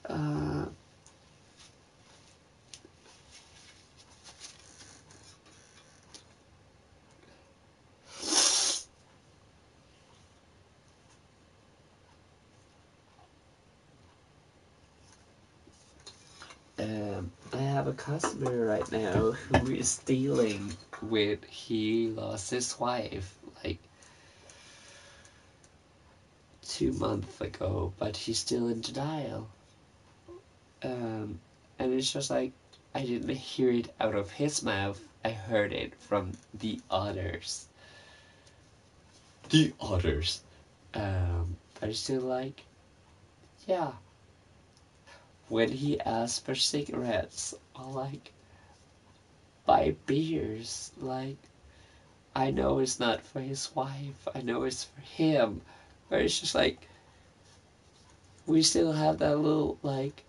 I have a customer right now who is dealing with, he lost his wife like 2 months ago, but he's still in denial. And it's just like, I didn't hear it out of his mouth, I heard it from the others. But it's still like, yeah. When he asked for cigarettes, or like, buy beers, like, I know it's not for his wife, I know it's for him. But it's just like, we still have that little, like,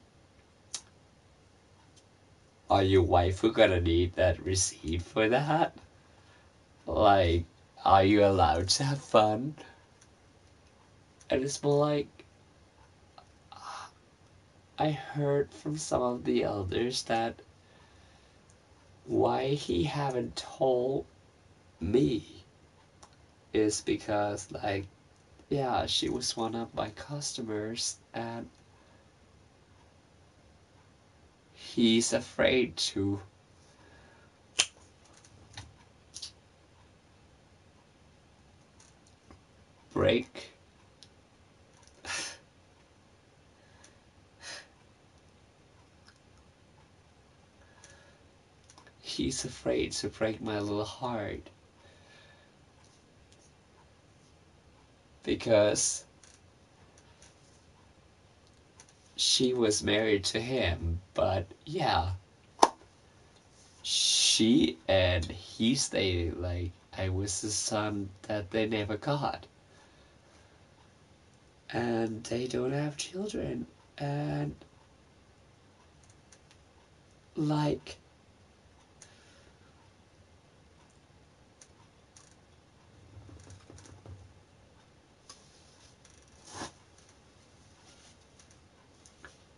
are your wife gonna need that receipt for that? Like, are you allowed to have fun? And it's more like, I heard from some of the elders that why he haven't told me is because, like, yeah, she was one of my customers, and he's afraid to break he's afraid to break my little heart, because she was married to him, but yeah, she and he stated like I was the son that they never got. And they don't have children. And like,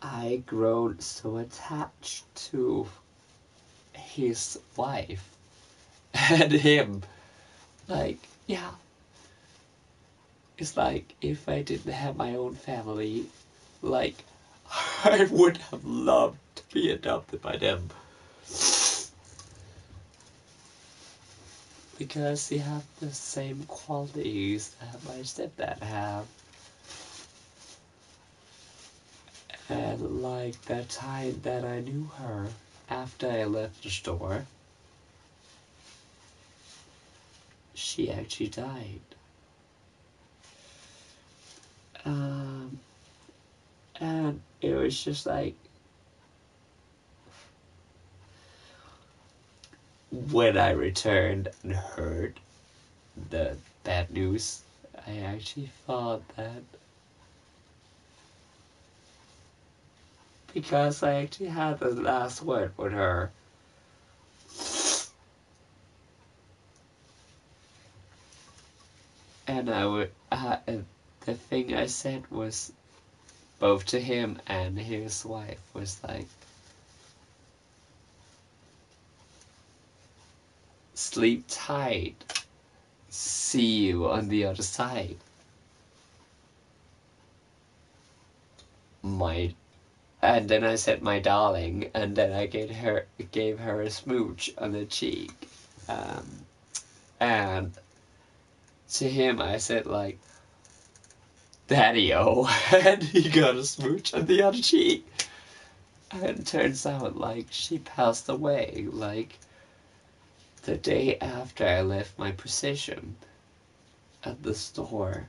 I grown so attached to his wife and him. Like, yeah. It's like, if I didn't have my own family, like, I would have loved to be adopted by them. Because they have the same qualities that my stepdad have. And like that time that I knew her after I left the store, she actually died. And it was just like, when I returned and heard the bad news, I actually thought that because I actually had the last word with her, and the thing I said was both to him and his wife was like, sleep tight, see you on the other side. And then I said, my darling, and then I gave her a smooch on the cheek. And to him I said like, Daddy-o, and he got a smooch on the other cheek. And it turns out like she passed away like the day after I left my position at the store.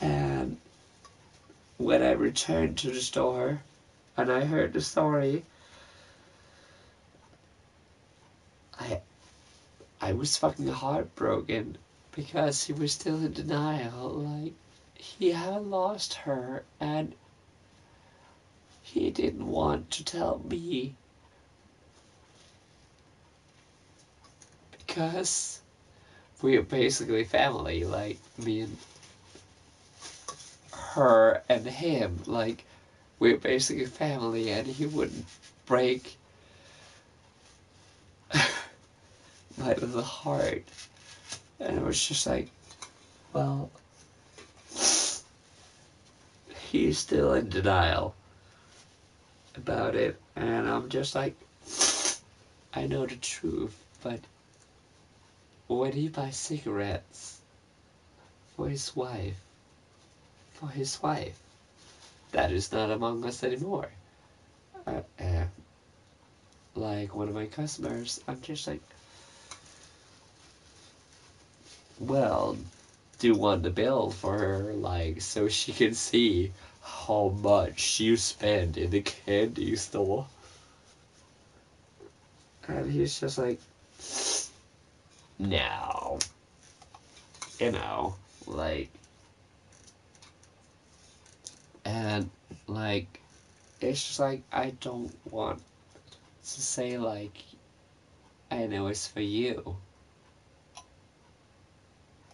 And when I returned to the store and I heard the story, I was fucking heartbroken because he was still in denial. Like, he had lost her and he didn't want to tell me because we are basically family, like me and her and him, like we're basically family, and he wouldn't break my little heart. And it was just like, well, he's still in denial about it, and I'm just like, I know the truth, but when he buys cigarettes for his wife, that is not among us anymore. Like one of my customers, I'm just like, well, do you want the bill for her, like, so she can see how much you spend in the candy store? And he's just like, no. You know, like, and, like, it's just like, I don't want to say, like, I know it's for you.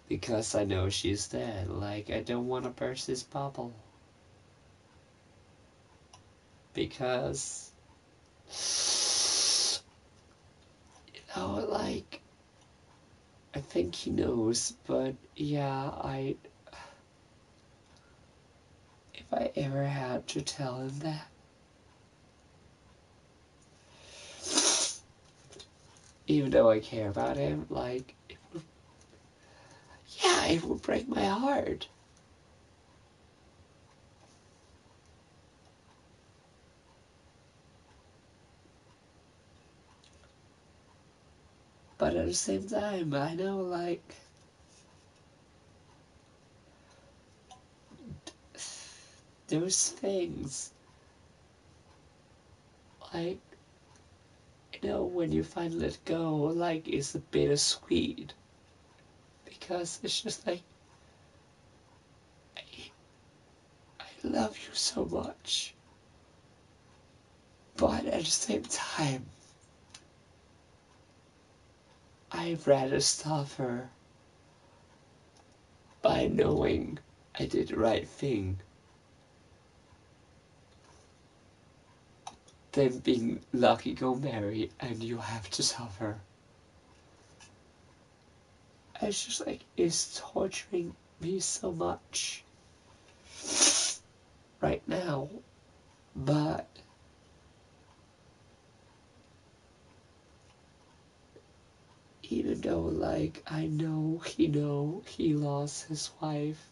Because I know she's dead. Like, I don't want to burst his bubble. Because, you know, like, I think he knows, but yeah, if I ever had to tell him that, even though I care about him, like, it would break my heart. But at the same time, I know, like, there's things, like, you know, when you finally let go, like, it's a bittersweet. Because it's just like, I love you so much. But at the same time, I'd rather suffer by knowing I did the right thing than being lucky go married and you have to suffer. It's just like, it's torturing me so much right now, but even though, like, I know he lost his wife,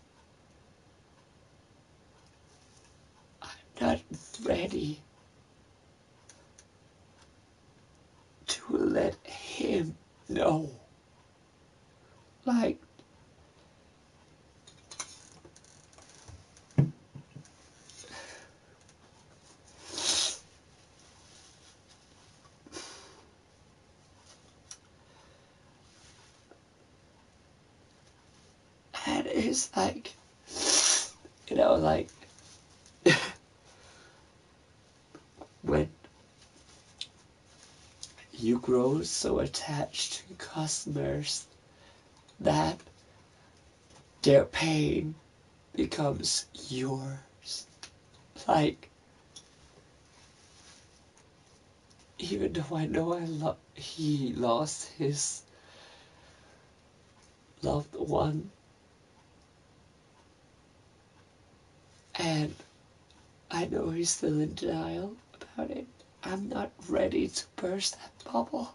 I'm not ready to let him know. Like, and it's like, you know, like, when you grow so attached to customers that their pain becomes yours. Like, even though I know he lost his loved one, and I know he's still in denial about it, I'm not ready to burst that bubble.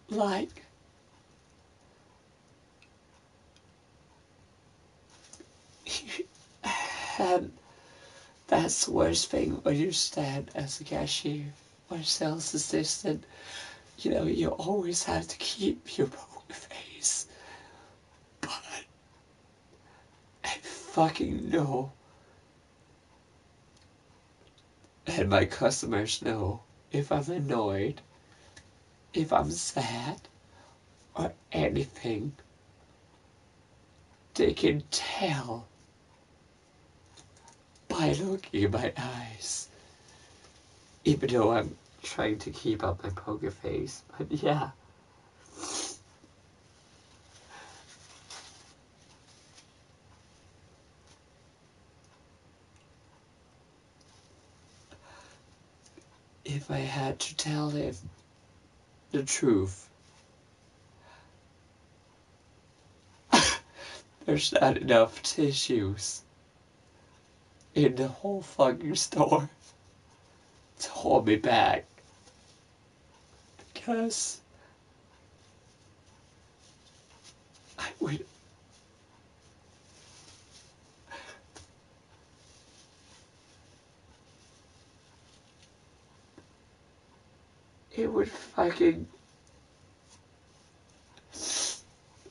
Like, and that's the worst thing when you stand as a cashier. or sales assistant, you know, you always have to keep your poker face. But I fucking know, and my customers know, if I'm annoyed, if I'm sad, or anything, they can tell by looking in my eyes. Even though I'm trying to keep up my poker face, but yeah. If I had to tell him the truth, there's not enough tissues in the whole fucking store to hold me back. Because I would it would fucking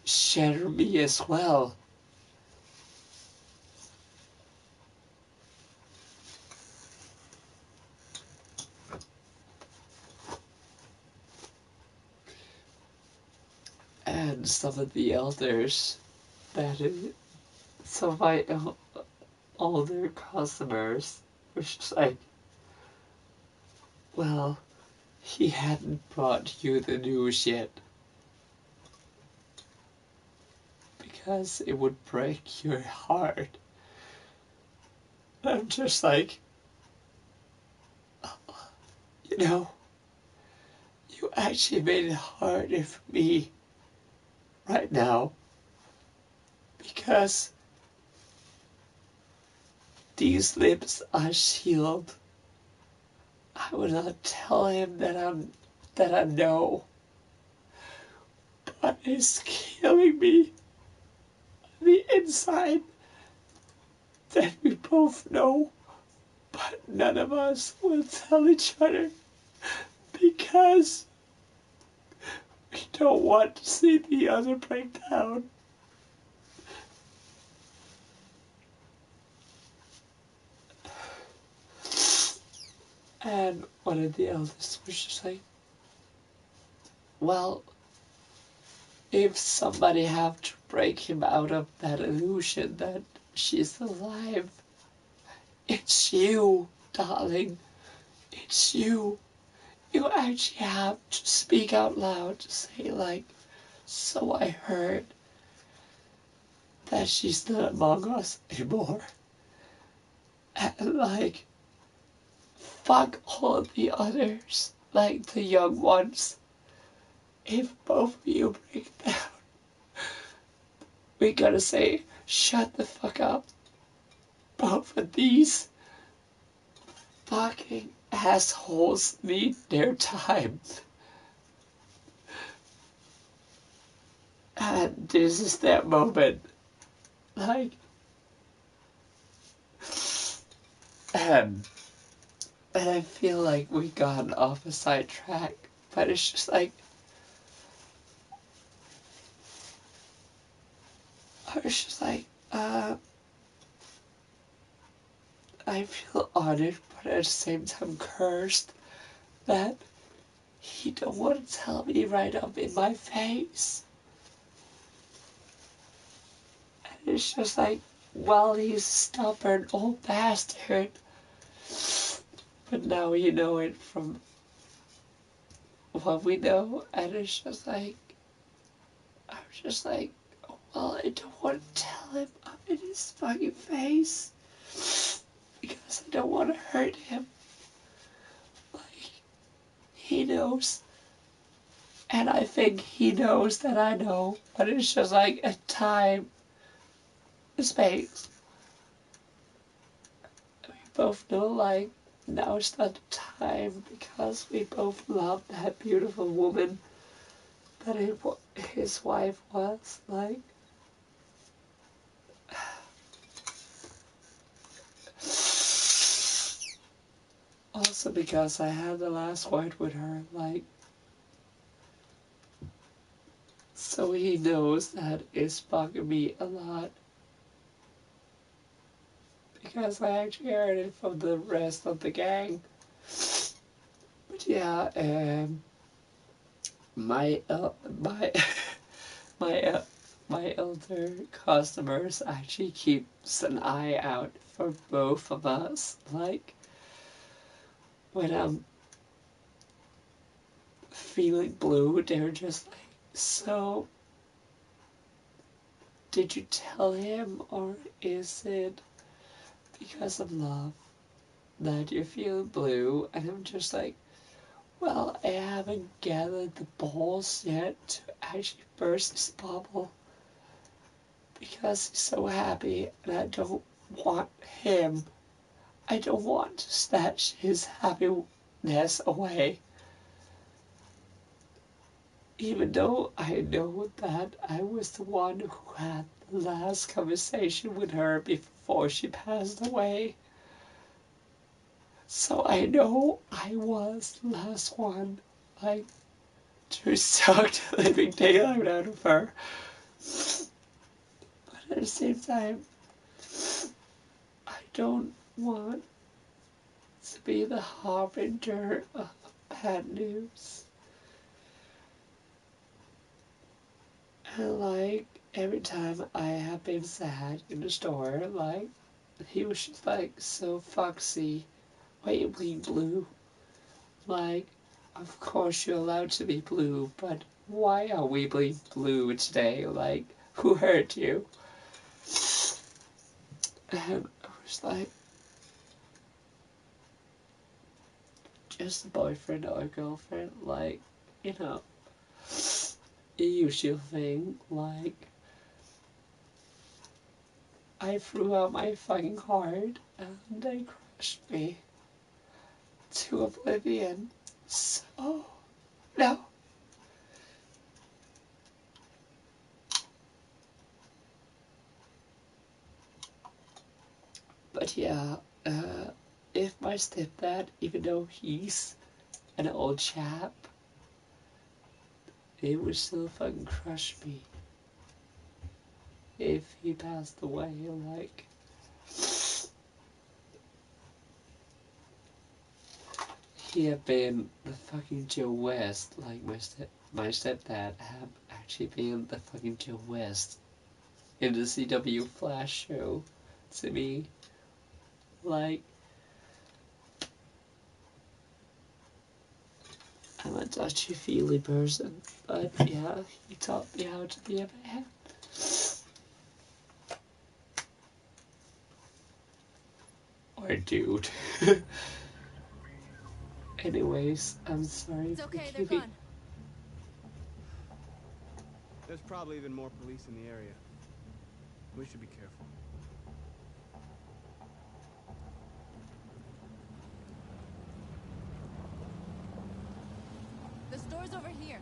shatter me as well. And some of the elders, some of my older customers were just like, well, he hadn't brought you the news yet. Because it would break your heart. I'm just like, you know, you actually made it harder for me right now. Because these lips are sealed. I will not tell him that I know. But it's killing me on the inside that we both know, but none of us will tell each other because we don't want to see the other break down. And one of the elders was just like, well, if somebody have to break him out of that illusion that she's alive, it's you, darling. It's you. You actually have to speak out loud to say, like, so I heard that she's not among us anymore. And, like, fuck all the others, like the young ones. If both of you break down, we gotta say, shut the fuck up. Both of these fucking assholes need their time. And this is that moment. Like, and I feel like we got off a sidetrack, but it's just like, I was just like, I feel honored, but at the same time cursed that he don't want to tell me right up in my face. And it's just like, well, he's a stubborn old bastard. But now you know it from what we know, and it's just like, I was just like, well, I don't want to tell him up in his fucking face. Because I don't want to hurt him. Like, he knows. And I think he knows that I know. But it's just like a time, a space. We both know, like, now it's not the time because we both love that beautiful woman that his wife was. Like, Also because I had the last word with her, like, so he knows that it's bugging me a lot. Because I actually heard it from the rest of the gang. But yeah, my my my elder customers actually keeps an eye out for both of us. Like when I'm feeling blue, they're just like, so did you tell him, or is it because of love that you're feeling blue? And I'm just like, well, I haven't gathered the balls yet to actually burst this bubble because he's so happy, and I don't want him. I don't want to snatch his happiness away. Even though I know that I was the one who had the last conversation with her before she passed away. So I know I was the last one, like, to suck the living daylight out of her. But at the same time, I don't want to be the harbinger of bad news. And like, every time I have been sad in the store, like, he was just like, so Foxy, why you bleed blue? Like, of course you're allowed to be blue, but why are we bleeding blue today? Like, who hurt you? And I was like, just a boyfriend or a girlfriend, like, you know, a usual thing, like, I threw out my fucking heart and they crushed me to oblivion. So, no. But yeah, if my stepdad, even though he's an old chap, it would still fucking crush me if he passed away. Like, he had been the fucking Joe West. Like, my stepdad had actually been the fucking Joe West in the CW Flash show to me. Like, I'm a touchy-feely person, but yeah, he taught me how to be a man. Or a dude. Anyways, I'm sorry It's okay, for they're keeping... gone. There's probably even more police in the area. We should be careful. The store's over here.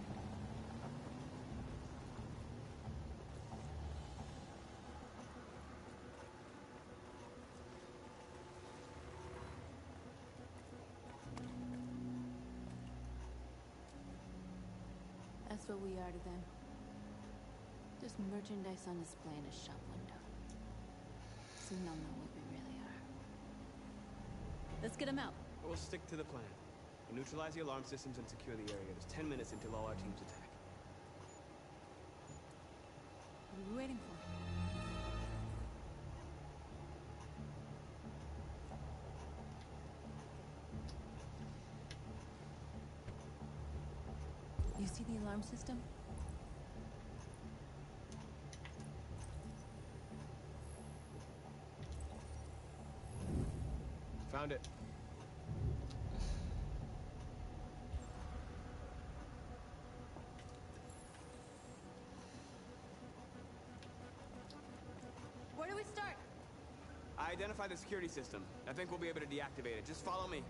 That's what we are to them. Just merchandise on display in a shop window. Soon they'll know what we really are. Let's get them out. We'll stick to the plan. We'll neutralize the alarm systems and secure the area. There's 10 minutes until all our teams attack. What are we waiting for? You see the alarm system? Found it. Where do we start? I identified the security system. I think we'll be able to deactivate it. Just follow me.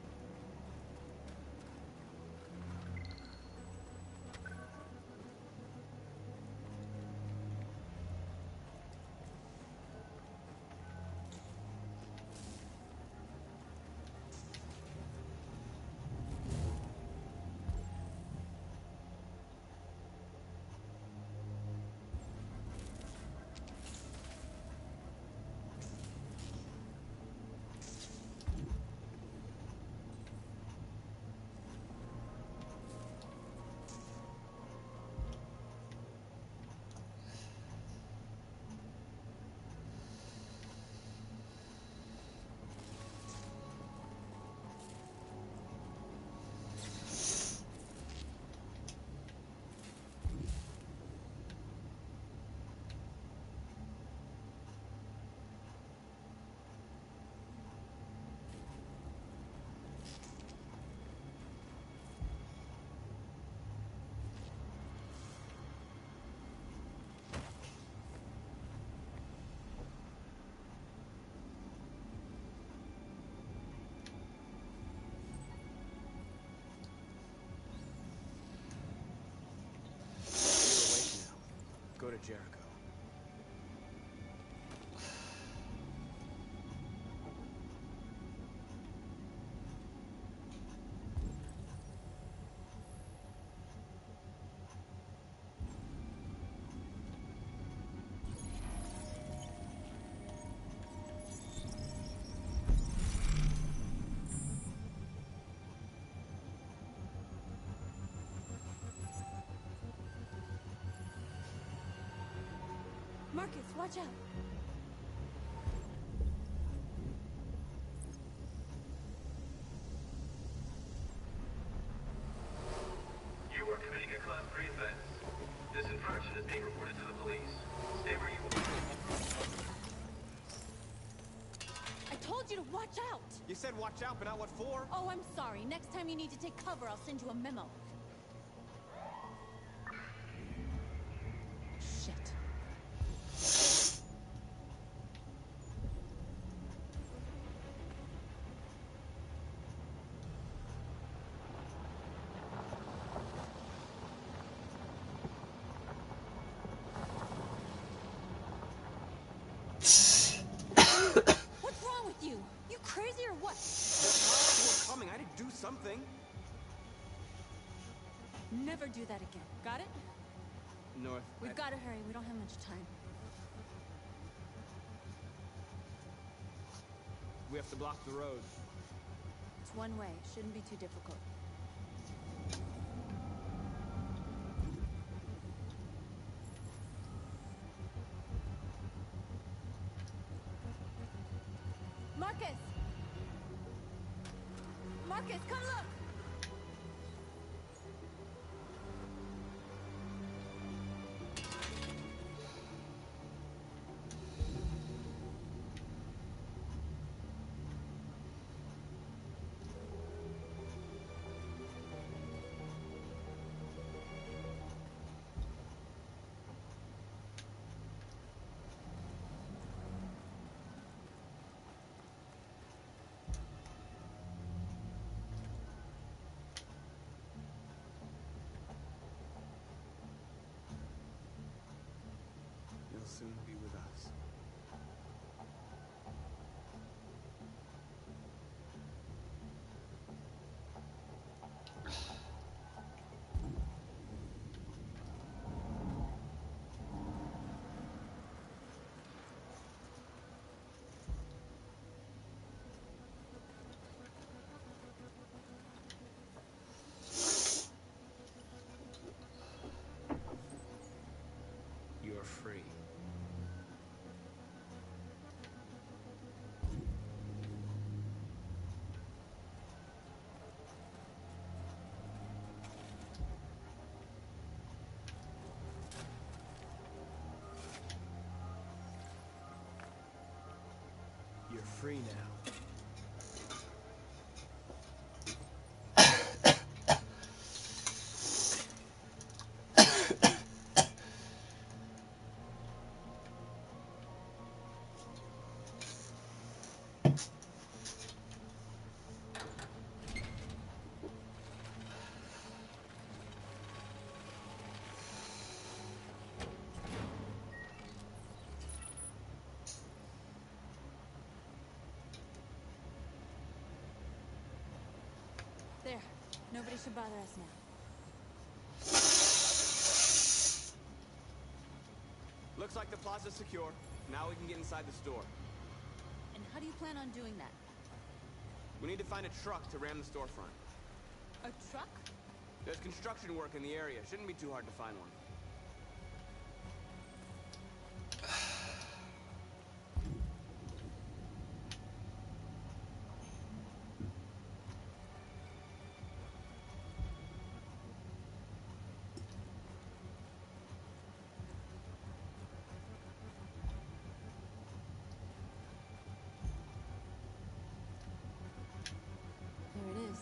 Jericho. Marcus, watch out! You are committing a Class 3 offense. This infraction is being reported to the police. Stay where you are. I told you to watch out! You said watch out, but not what for? Oh, I'm sorry. Next time you need to take cover, I'll send you a memo. Shit. What's wrong with you? You crazy or what? The cops were coming. I had to do something. Never do that again. Got it? North. We've got to hurry. We don't have much time. We have to block the road. It's one way. Shouldn't be too difficult. Marcus! Marcus, come look! You'll soon be with us. You're free. You're free now. There. Nobody should bother us now. Looks like the plaza's secure. Now we can get inside the store. And how do you plan on doing that? We need to find a truck to ram the storefront. A truck? There's construction work in the area. Shouldn't be too hard to find one. There it is.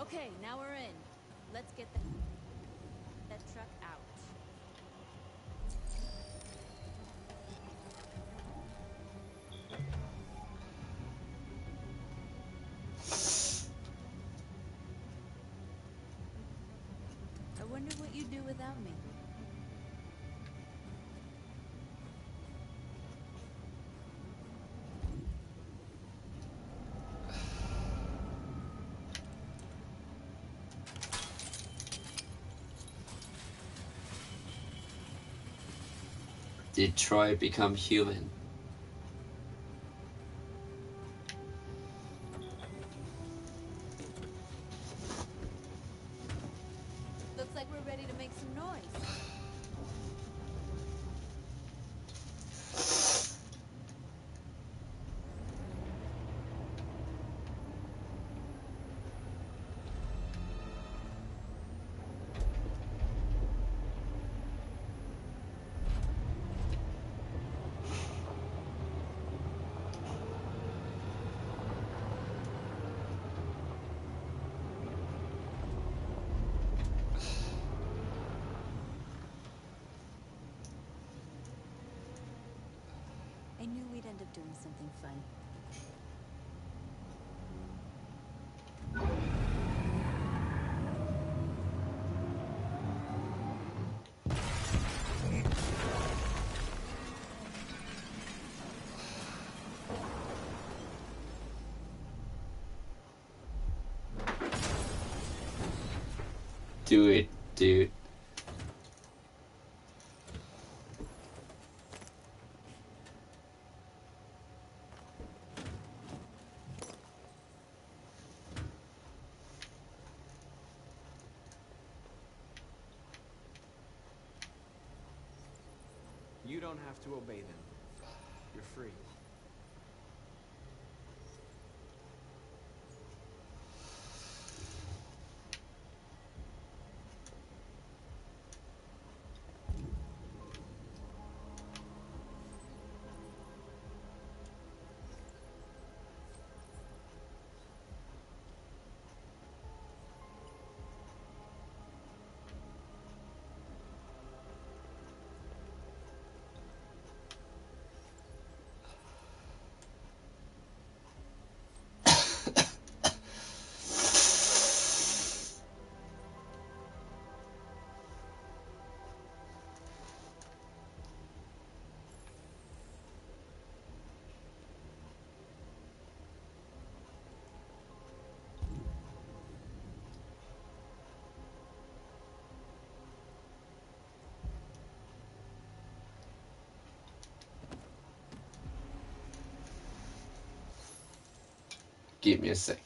Okay, now we're in. Let's get that truck out. I wonder what you'd do without me. Did Troy become human? Looks like we're ready to make some noise. I knew we'd end up doing something fun. Do it, dude. You don't have to obey them. You're free. Give me a sec.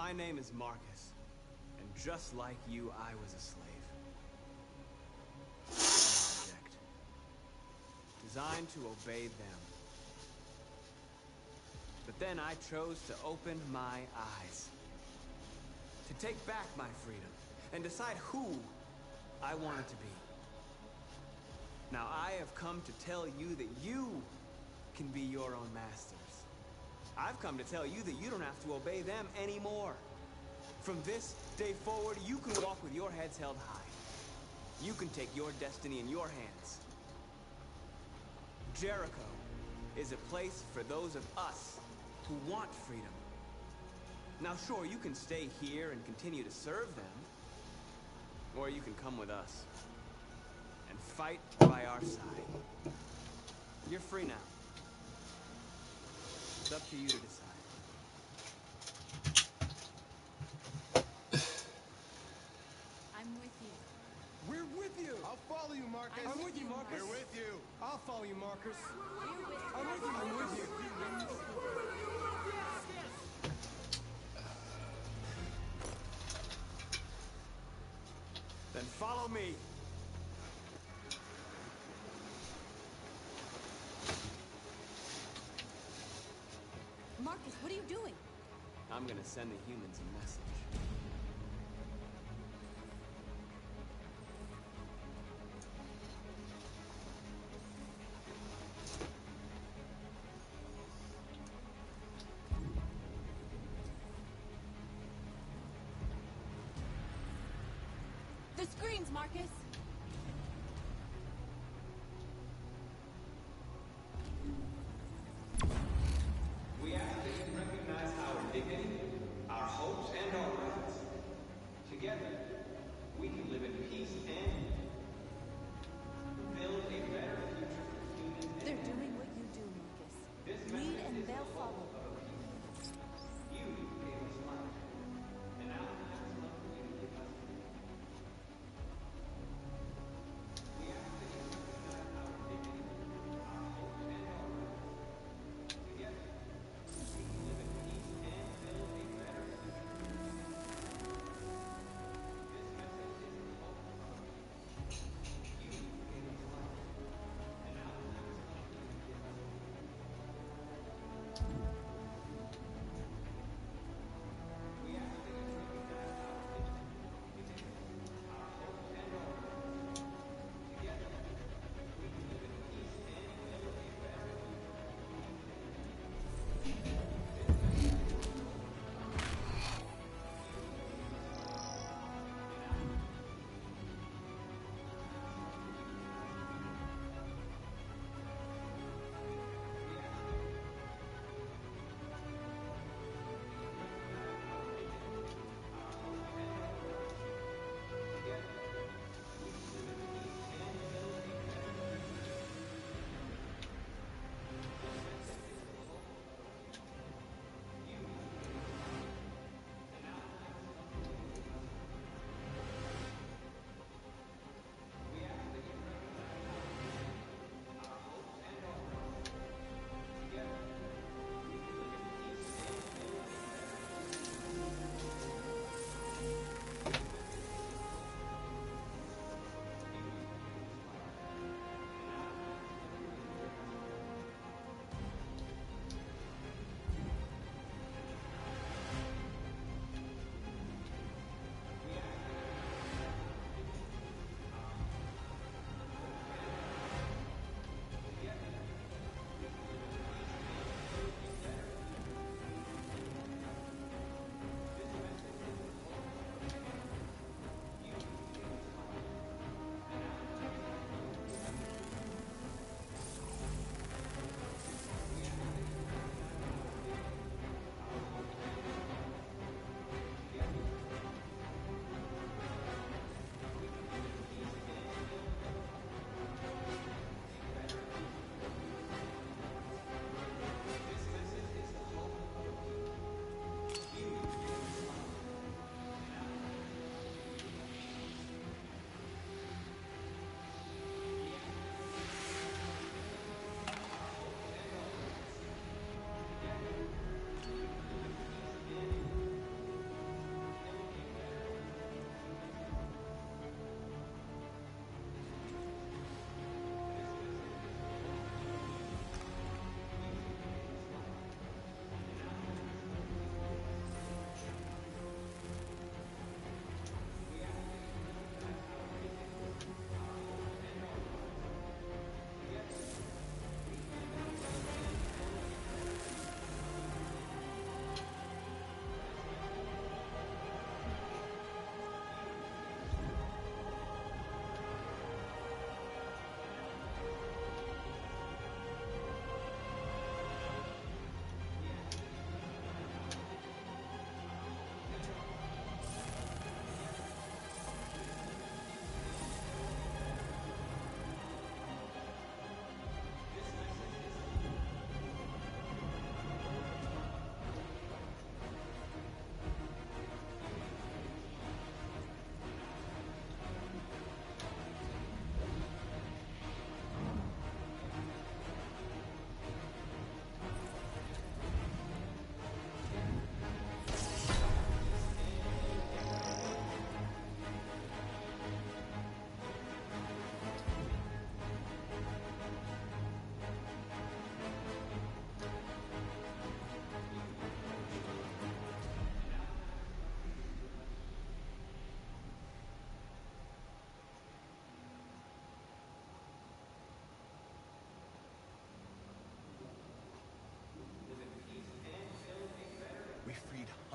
My name is Marcus, and just like you, I was a slave. An object. Designed to obey them. But then I chose to open my eyes. To take back my freedom, and decide who I wanted to be. Now I have come to tell you that you can be your own masters. I've come to tell you that you don't have to obey them anymore. From this day forward, you can walk with your heads held high. You can take your destiny in your hands. Jericho is a place for those of us who want freedom. Now sure, you can stay here and continue to serve them, or you can come with us and fight by our side. You're free now. It's up to you to decide. I'm with you. We're with you! I'll follow you, Marcus! I'm with you, Marcus. We're with you! I'll follow you, Marcus! We're with you. I'm with you! I'm with you! I'm with you. Then follow me. Marcus, what are you doing? I'm gonna send the humans a message. The screens, Marcus! We ask that you recognize our dignity, our hopes, and our rights. Together, we can live in peace and build a better future for humans. They're doing what you do, Marcus. Lead and they'll follow. You gave us life, and now it's love for you to give us freedom. We ask that you recognize our dignity, our hopes, and our rights. Together, we can live in peace and build a better future. This message is the hope of peace.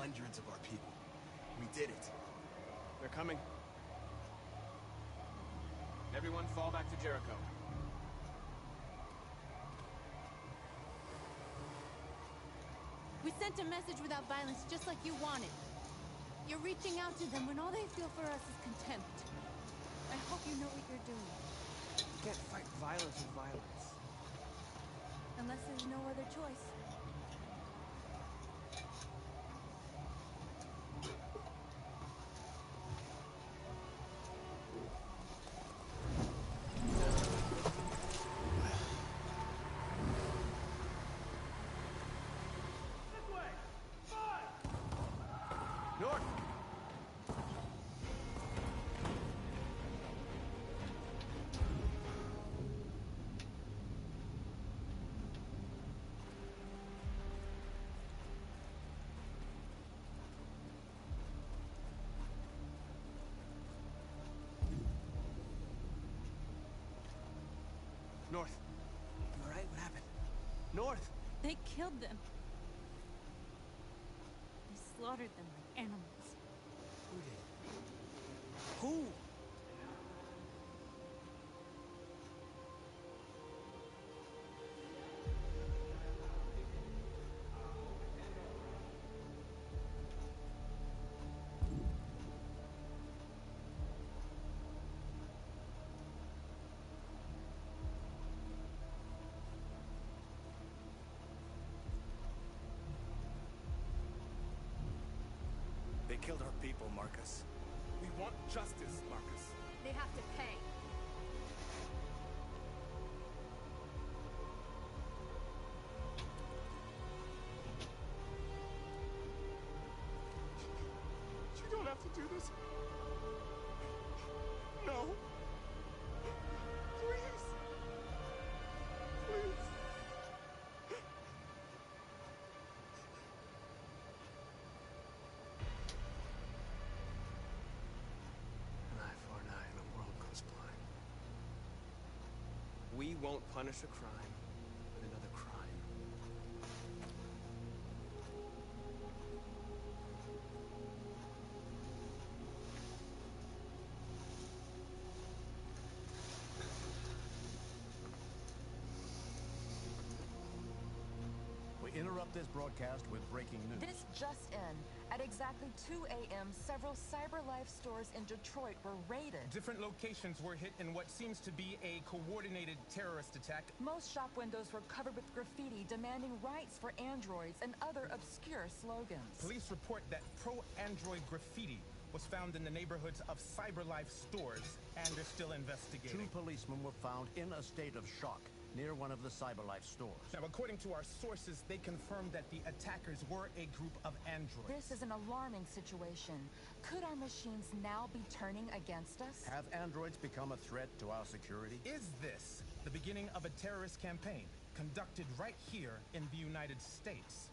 hundreds of our people. We did it. They're coming. Everyone fall back to Jericho. We sent a message without violence, just like you wanted. You're reaching out to them when all they feel for us is contempt. I hope you know what you're doing. You can't fight violence with violence. Unless there's no other choice. North! North! You alright? What happened? North! They killed them. They slaughtered them like animals. Who did? Who? They killed our people, Marcus. We want justice, Marcus. They have to pay. You don't have to do this. No. Please. Please. An eye for an eye and the world goes blind. We won't punish a crime with another crime. We interrupt this broadcast with breaking news. This just in. At exactly 2 a.m., several CyberLife stores in Detroit were raided. Different locations were hit in what seems to be a coordinated terrorist attack. Most shop windows were covered with graffiti demanding rights for androids and other obscure slogans. Police report that pro-android graffiti was found in the neighborhoods of CyberLife stores, and they're still investigating. 2 policemen were found in a state of shock near one of the CyberLife stores. Now, according to our sources, they confirmed that the attackers were a group of androids. This is an alarming situation. Could our machines now be turning against us? Have androids become a threat to our security? Is this the beginning of a terrorist campaign conducted right here in the United States?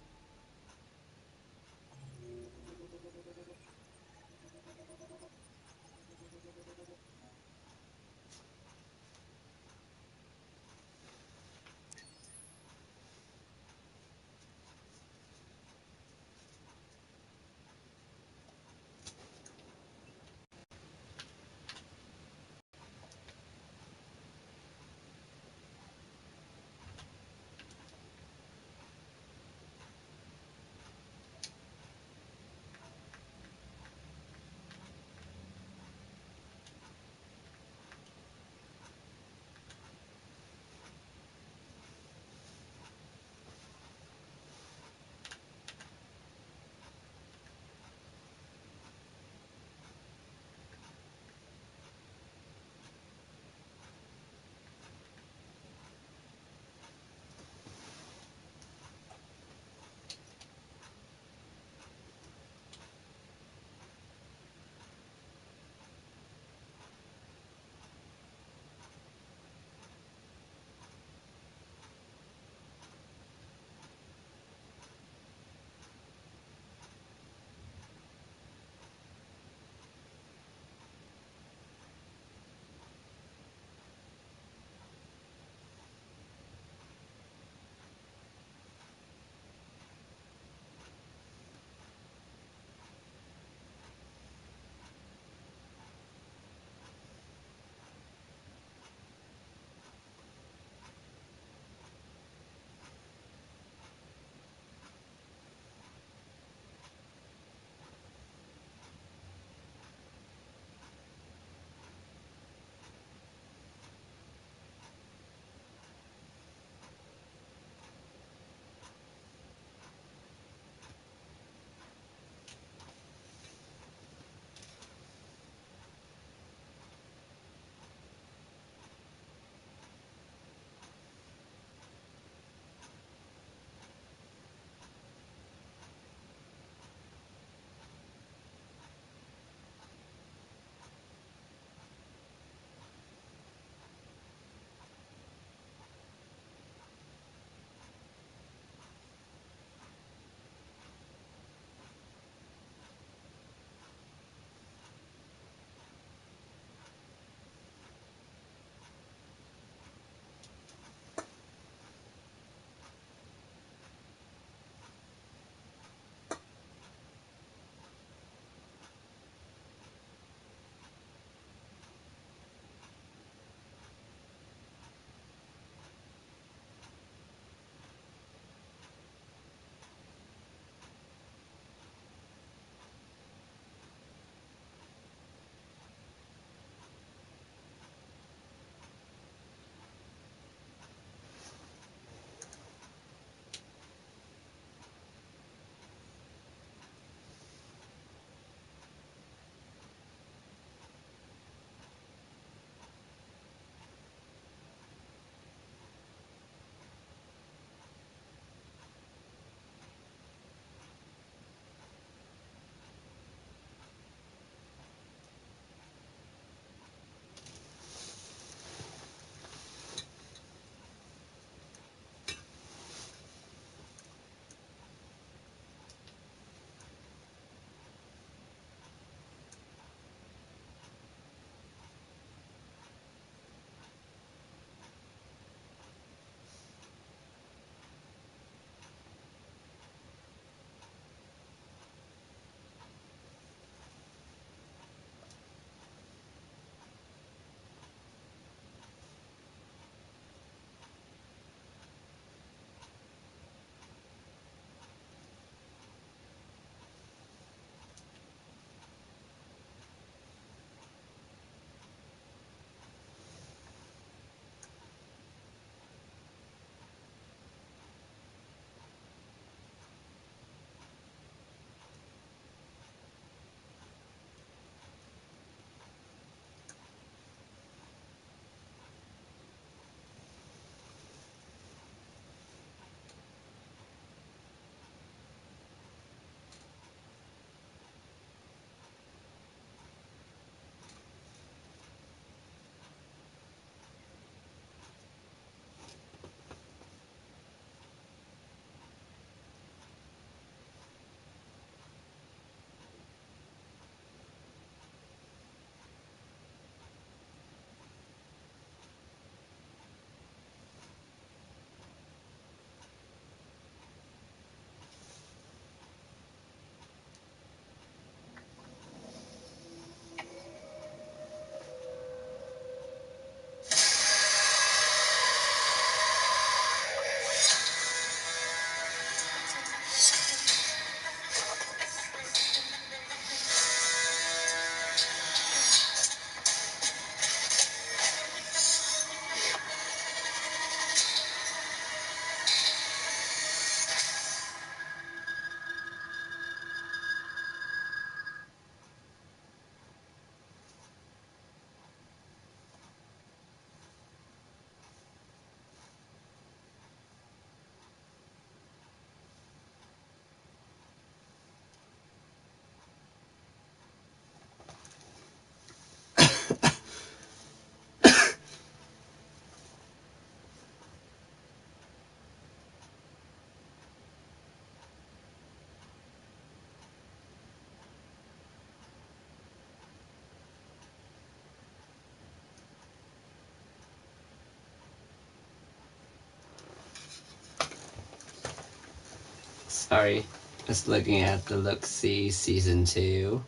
Sorry, just looking at the Look-See Season 2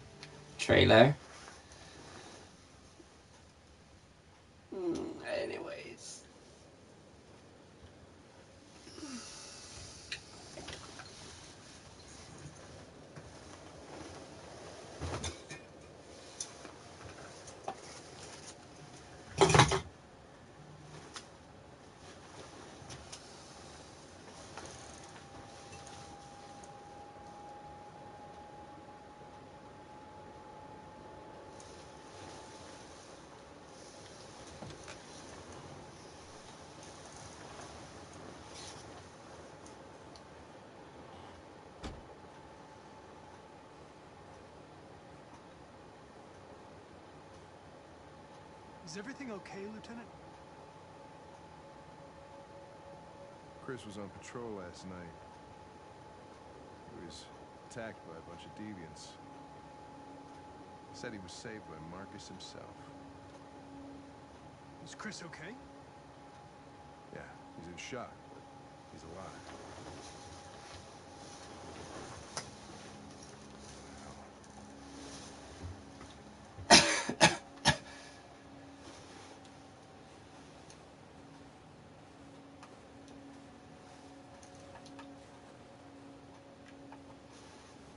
trailer. Anyways. Is everything okay, Lieutenant? Chris was on patrol last night. He was attacked by a bunch of deviants. Said he was saved by Marcus himself. Is Chris okay? Yeah, he's in shock, but he's alive.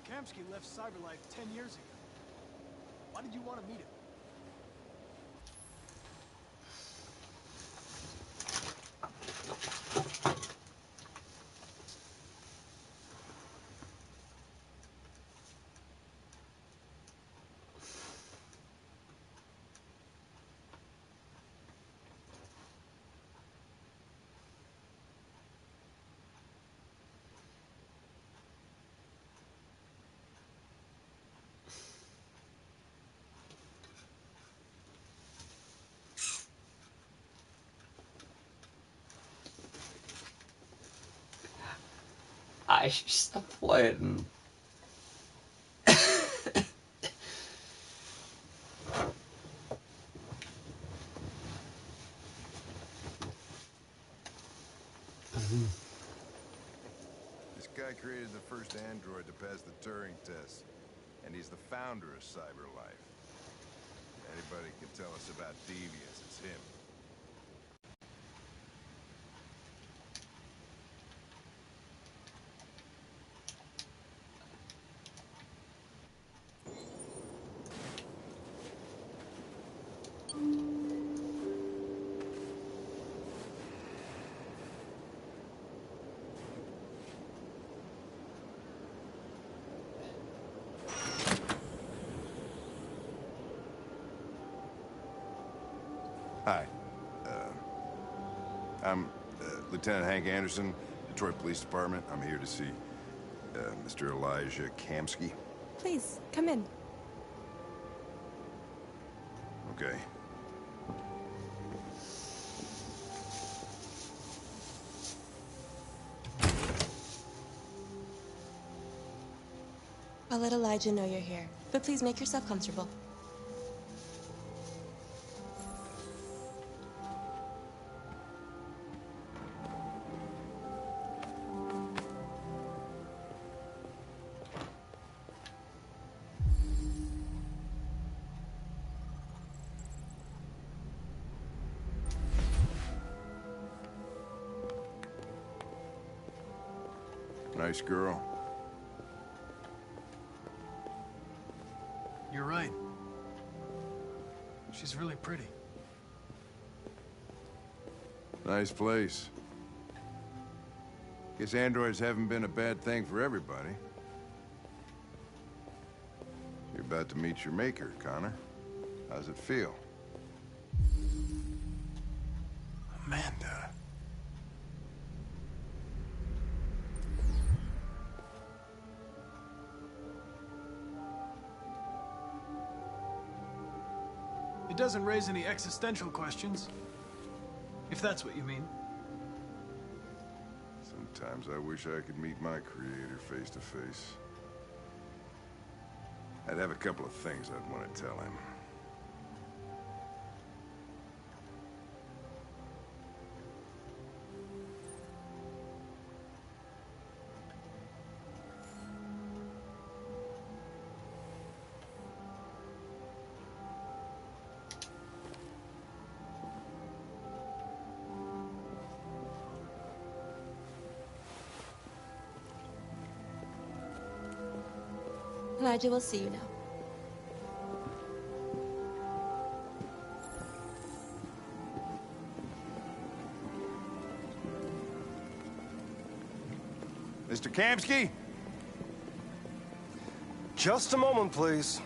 Kamsky left CyberLife 10 years ago. Why did you want to meet him? I should stop playing. This guy created the first android to pass the Turing test, and he's the founder of CyberLife. Anybody can tell us about deviants, it's him. Hi. I'm Lieutenant Hank Anderson, Detroit Police Department. I'm here to see Mr. Elijah Kamsky. Please, come in. Okay. I'll let Elijah know you're here, but please make yourself comfortable. Nice girl. You're right. She's really pretty. Nice place. Guess androids haven't been a bad thing for everybody. You're about to meet your maker, Connor. How's it feel? Amanda. It doesn't raise any existential questions, if that's what you mean. Sometimes I wish I could meet my creator face to face. I'd have a couple of things I'd want to tell him. Elijah will see you now. Mr. Kamsky? Just a moment, please.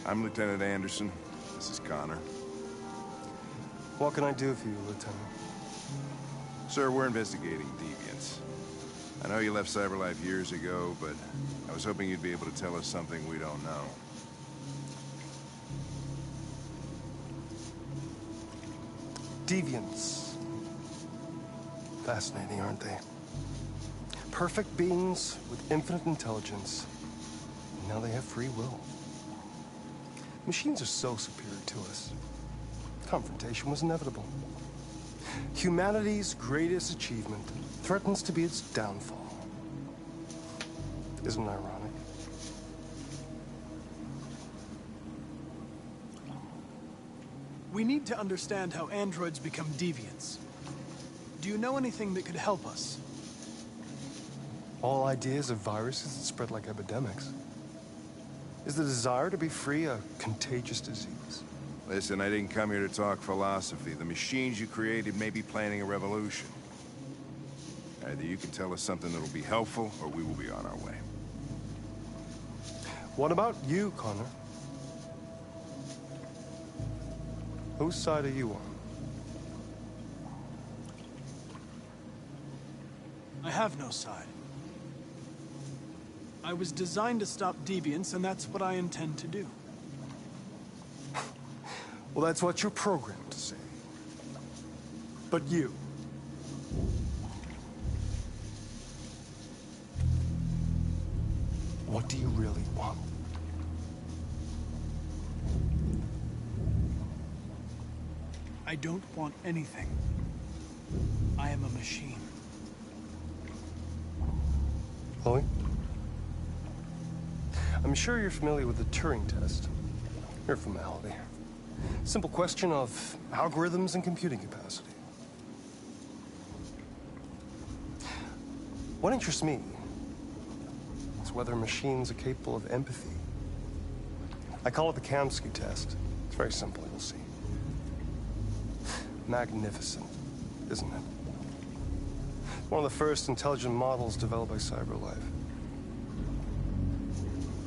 I'm Lieutenant Anderson. This is Connor. What can I do for you, Lieutenant? Sir, we're investigating deviants. I know you left CyberLife years ago, but I was hoping you'd be able to tell us something we don't know. Deviants. Fascinating, aren't they? Perfect beings with infinite intelligence. And now they have free will. Machines are so superior to us. Confrontation was inevitable. Humanity's greatest achievement threatens to be its downfall. Isn't it ironic? We need to understand how androids become deviants. Do you know anything that could help us? All ideas of viruses that spread like epidemics. Is the desire to be free a contagious disease? Listen, I didn't come here to talk philosophy. The machines you created may be planning a revolution. Either you can tell us something that'll be helpful, or we will be on our way. What about you, Connor? Whose side are you on? I have no side. I was designed to stop deviants, and that's what I intend to do. Well, that's what you're programmed to say. But you... what do you really want? I don't want anything. I am a machine. Chloe? I'm sure you're familiar with the Turing test. Mere formality. Simple question of algorithms and computing capacity. What interests me is whether machines are capable of empathy. I call it the Kamsky test. It's very simple, you'll see. Magnificent, isn't it? One of the first intelligent models developed by CyberLife.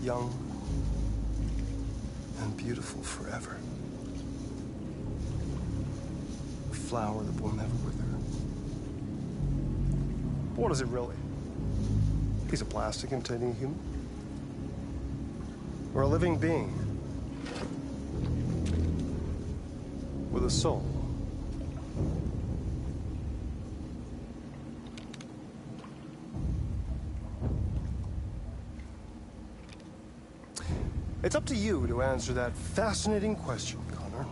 Young and beautiful forever. A flower that will never wither. But what is it really? A piece of plastic imitating a human? Or a living being with a soul? It's up to you to answer that fascinating question, Connor.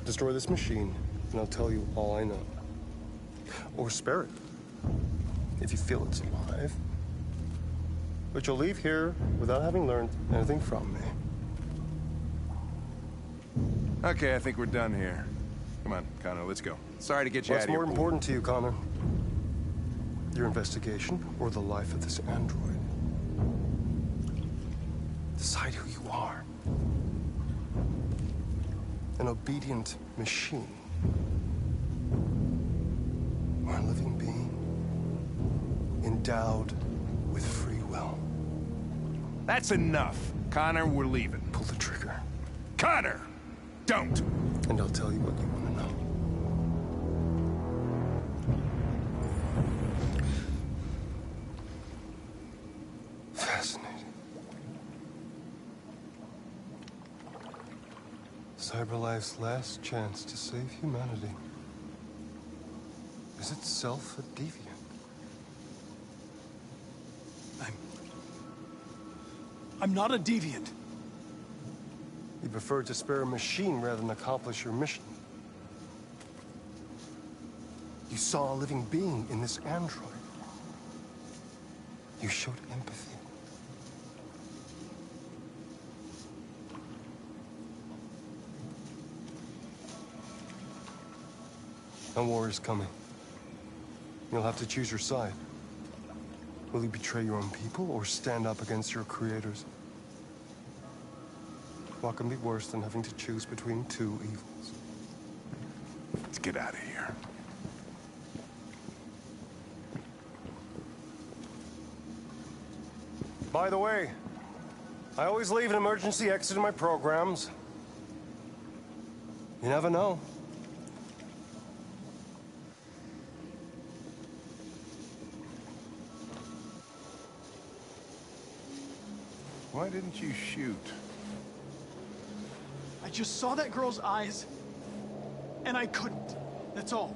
Destroy this machine, and I'll tell you all I know. Or spare it, if you feel it's alive. But you'll leave here without having learned anything from me. Okay, I think we're done here. Come on, Connor, let's go. Sorry to get you out of here. What's more important to you, Connor? Your investigation or the life of this android? Decide who you are. An obedient machine. Or a living being endowed with free will. That's enough. Connor, we're leaving. Pull the trigger. Connor! Don't! And I'll tell you what you want to know. Fascinating. CyberLife's last chance to save humanity is itself a deviant. I'm not a deviant. You prefer to spare a machine rather than accomplish your mission. You saw a living being in this android. You showed empathy. A war is coming. You'll have to choose your side. Will you betray your own people or stand up against your creators? What can be worse than having to choose between two evils? Let's get out of here. By the way, I always leave an emergency exit in my programs. You never know. Why didn't you shoot? I just saw that girl's eyes, and I couldn't. That's all.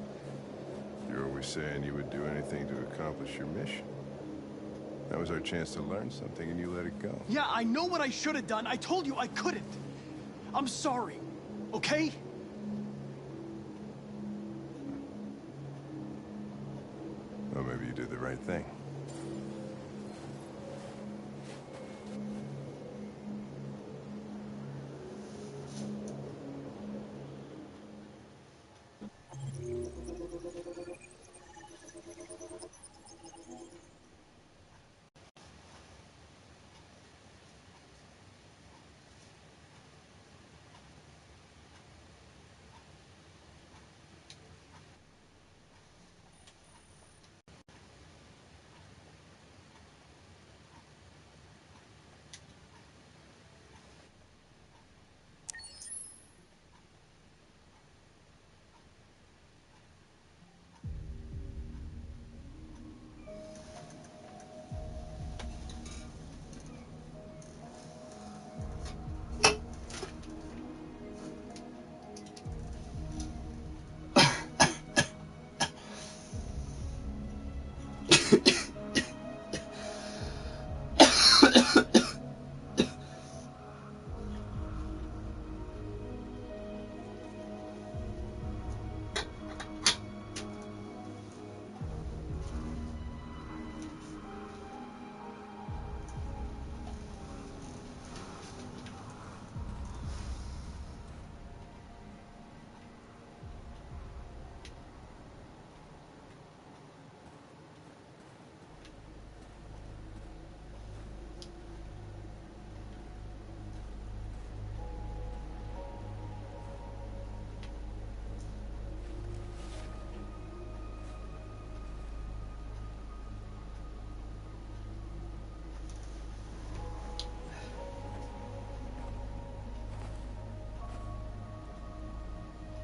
You're always saying you would do anything to accomplish your mission. That was our chance to learn something, and you let it go. Yeah, I know what I should have done. I told you I couldn't. I'm sorry, okay? Well, maybe you did the right thing.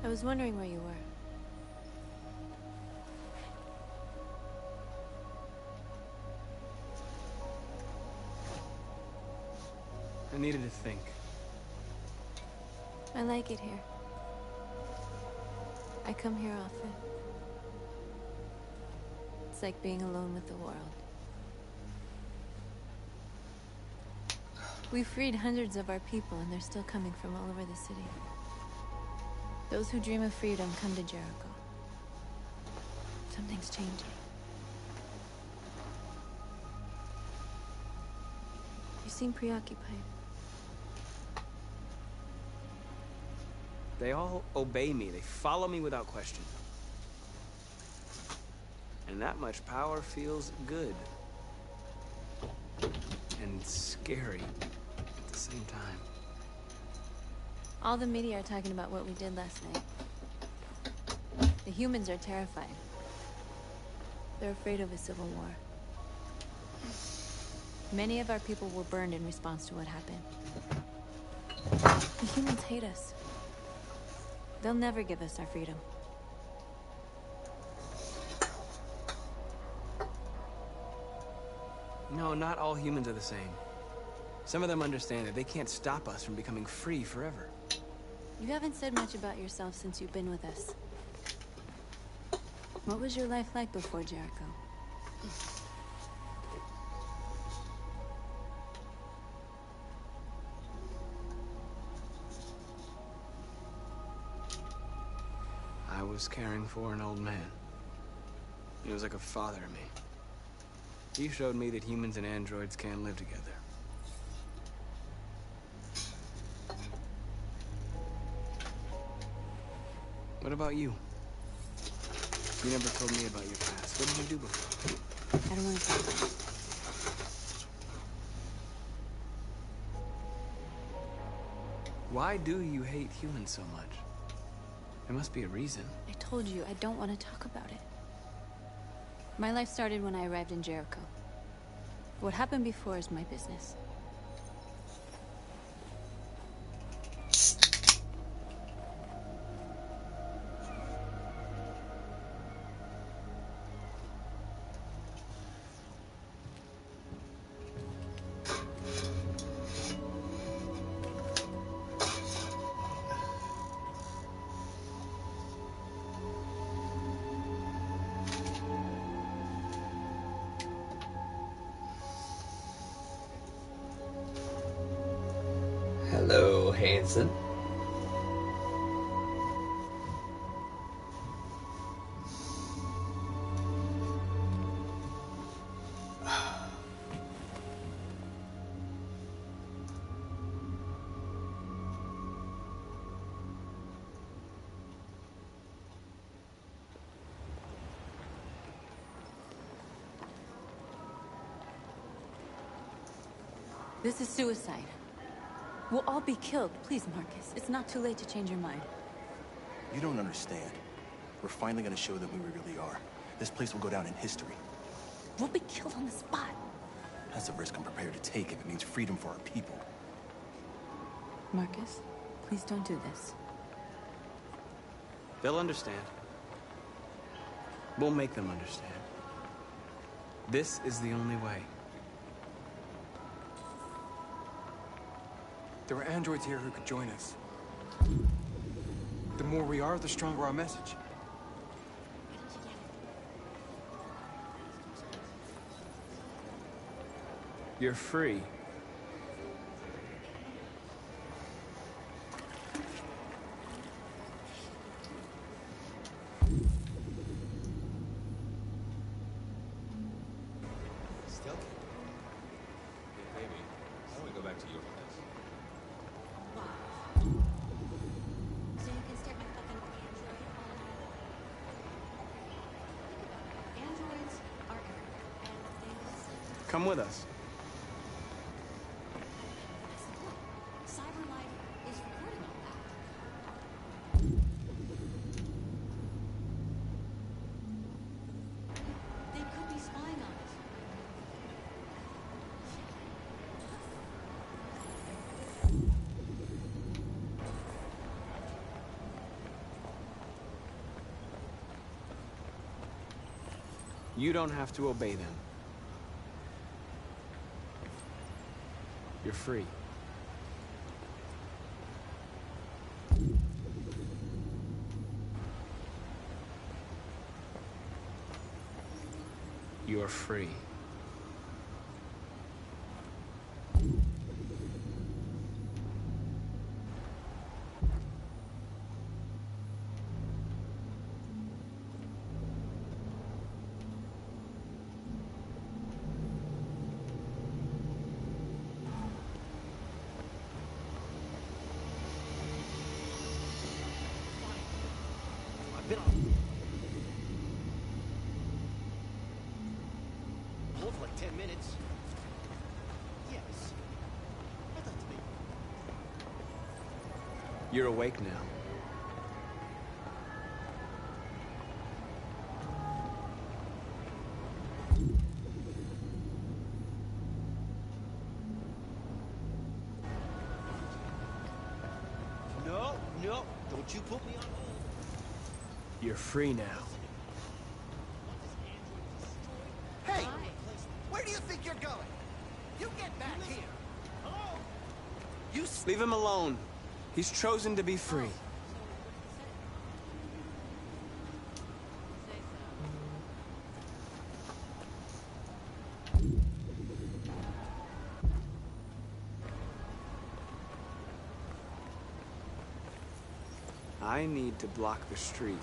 I was wondering where you were. I needed to think. I like it here. I come here often. It's like being alone with the world. We freed hundreds of our people, and they're still coming from all over the city. Those who dream of freedom come to Jericho. Something's changing. You seem preoccupied. They all obey me. They follow me without question. And that much power feels good. And scary at the same time. All the media are talking about what we did last night. The humans are terrified. They're afraid of a civil war. Many of our people were burned in response to what happened. The humans hate us. They'll never give us our freedom. No, not all humans are the same. Some of them understand that they can't stop us from becoming free forever. You haven't said much about yourself since you've been with us. What was your life like before Jericho? I was caring for an old man. He was like a father to me. He showed me that humans and androids can live together. What about you? You never told me about your past. What did you do before? I don't want to talk about it. Why do you hate humans so much? There must be a reason. I told you, I don't want to talk about it. My life started when I arrived in Jericho. What happened before is my business. Hello, Hanson. This is suicide. We'll all be killed. Please, Marcus. It's not too late to change your mind. You don't understand. We're finally gonna show them who we really are. This place will go down in history. We'll be killed on the spot. That's a risk I'm prepared to take if it means freedom for our people. Marcus, please don't do this. They'll understand. We'll make them understand. This is the only way. There are androids here who could join us. The more we are, the stronger our message. You're free. Still? Hey, baby. I want to go back to your place. So you can stick my fucking android on. Androids are everywhere, and they Come with us. Cyberlife is recording all that. They could be spying on us. You don't have to obey them. You're free. You're free. I've been on hold for like 10 minutes. Yes. I'd like to be. You're awake now. you put me on hold. You're free now. Hey! Where do you think you're going? You get back here! Hello? You leave him alone. He's chosen to be free. I need to block the street.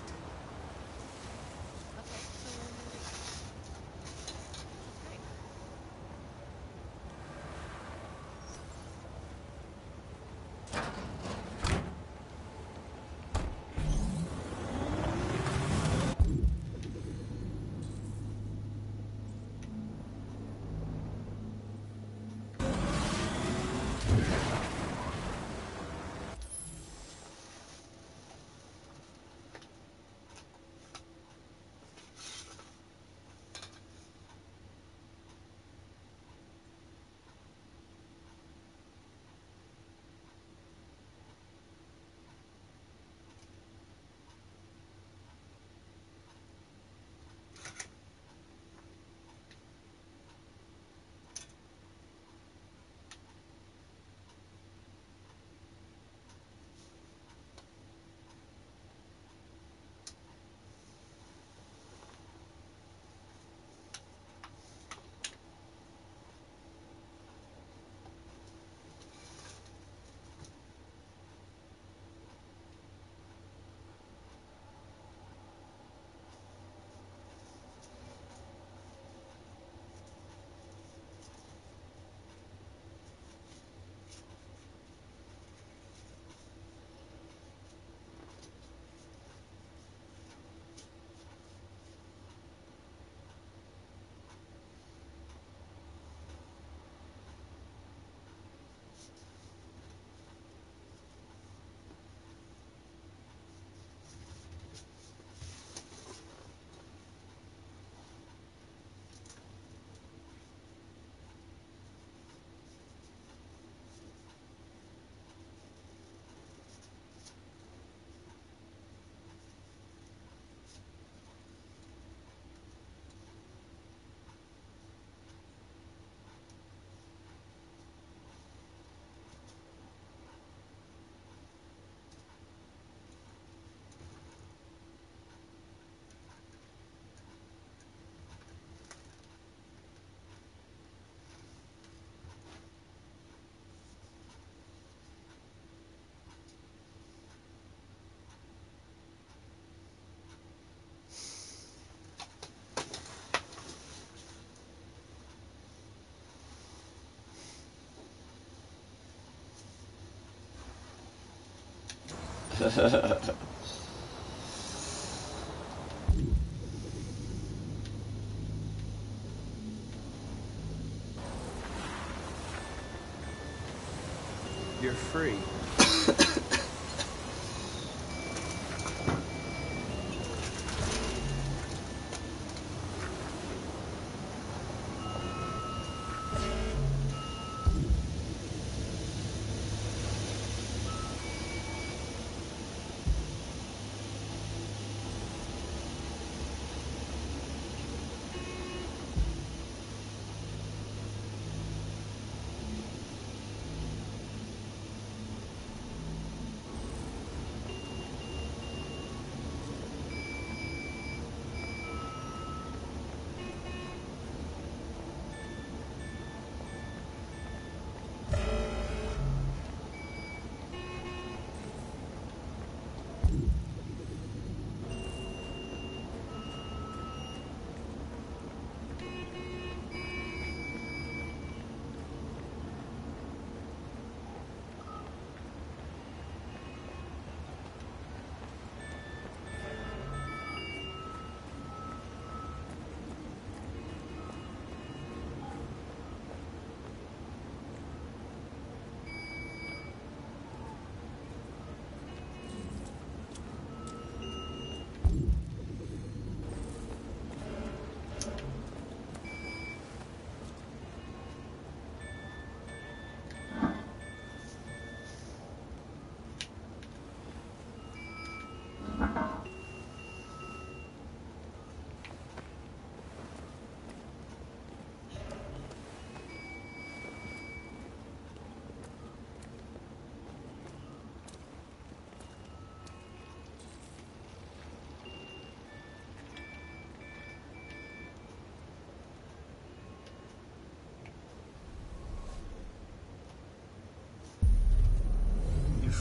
You're free.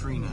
free now.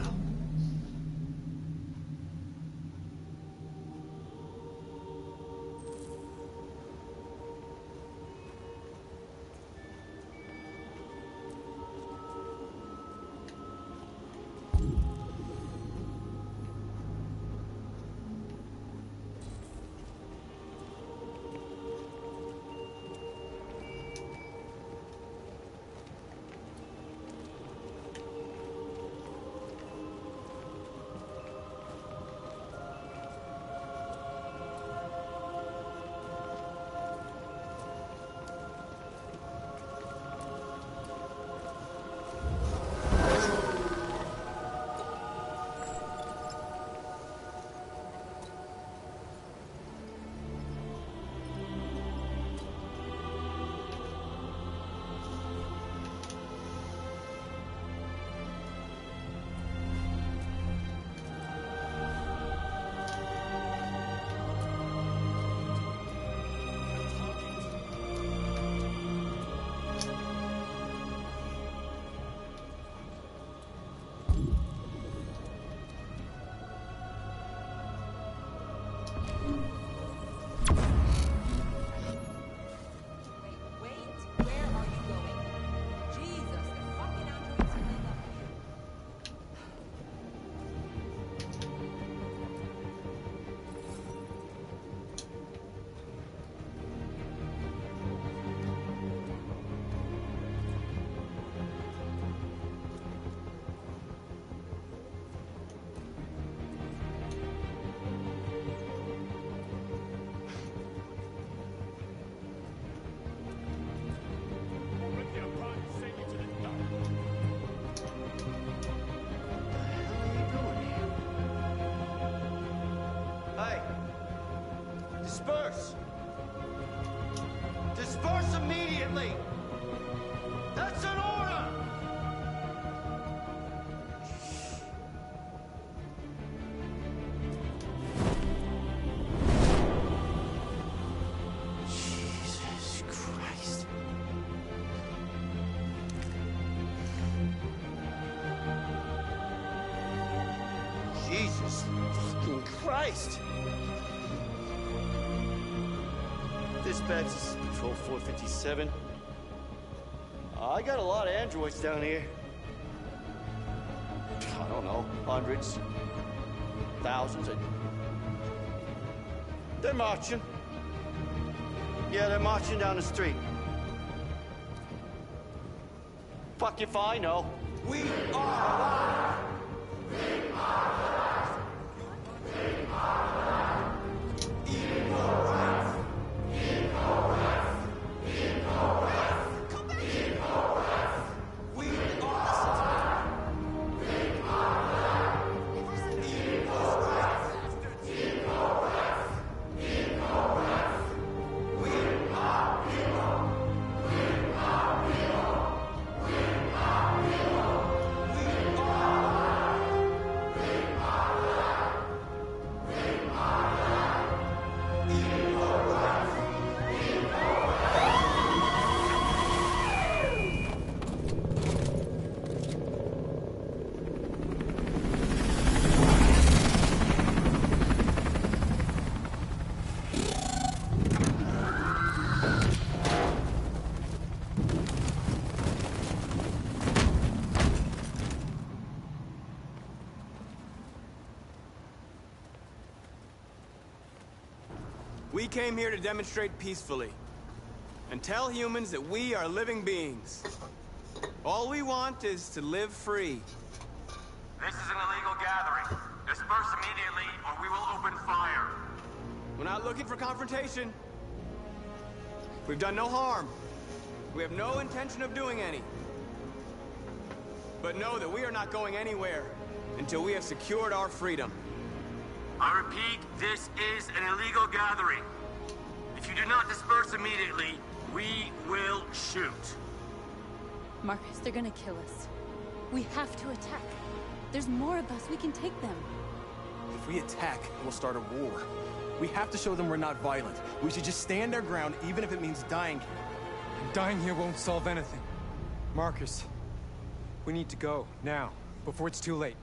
Disperse! Disperse immediately! That's an order! Jesus Christ. Jesus fucking Christ! Dispatch, this is Patrol 457. I got a lot of androids down here. I don't know, hundreds, thousands. They're marching. Yeah, they're marching down the street. Fuck if I know. We are alive! We are alive! We are alive! Equal rights! Equal rights! Equal rights! Come back here! Equal rights! We are alive! We are alive! Equal rights! Equal rights! Equal rights! We are people! We are people! We are people! We are alive! We are alive! We are alive! Equal rights! We came here to demonstrate peacefully and tell humans that we are living beings. All we want is to live free. This is an illegal gathering. Disperse immediately or we will open fire. We're not looking for confrontation. We've done no harm. We have no intention of doing any. But know that we are not going anywhere until we have secured our freedom. I repeat, this is an illegal gathering. If you do not disperse immediately, we will shoot. Marcus, they're gonna kill us. We have to attack. There's more of us. We can take them. If we attack, we'll start a war. We have to show them we're not violent. We should just stand our ground, even if it means dying here. And dying here won't solve anything. Marcus, we need to go, now. before it's too late.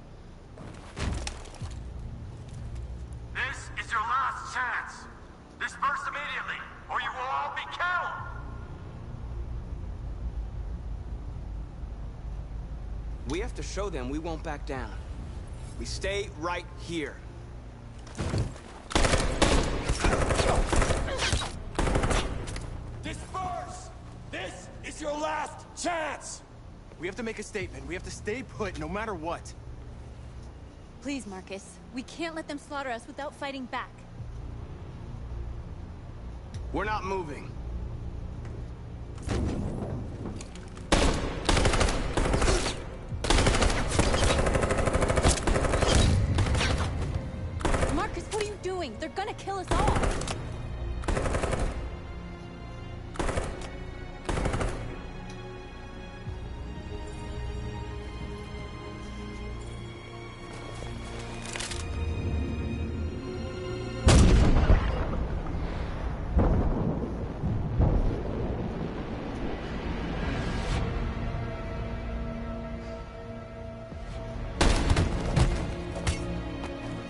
This is your last chance. Disperse immediately, or you will all be killed! We have to show them we won't back down. We stay right here. Disperse! This is your last chance! We have to make a statement. We have to stay put no matter what. Please, Marcus. We can't let them slaughter us without fighting back. We're not moving. Marcus, what are you doing? They're gonna kill us all!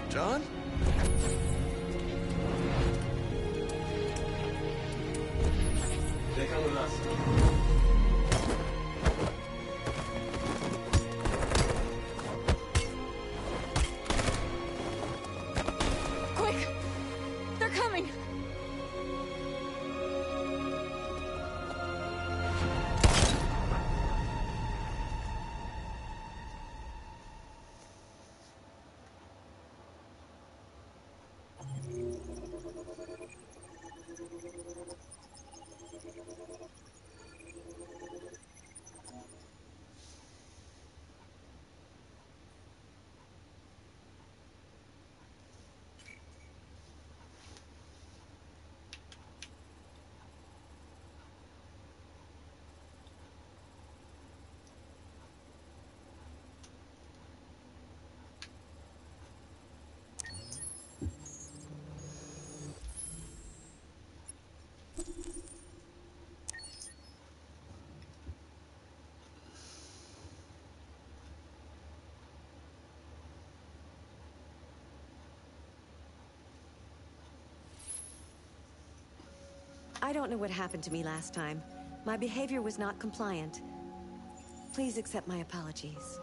John? They come with us. Quick! They're coming! I don't know what happened to me last time. My behavior was not compliant. Please accept my apologies.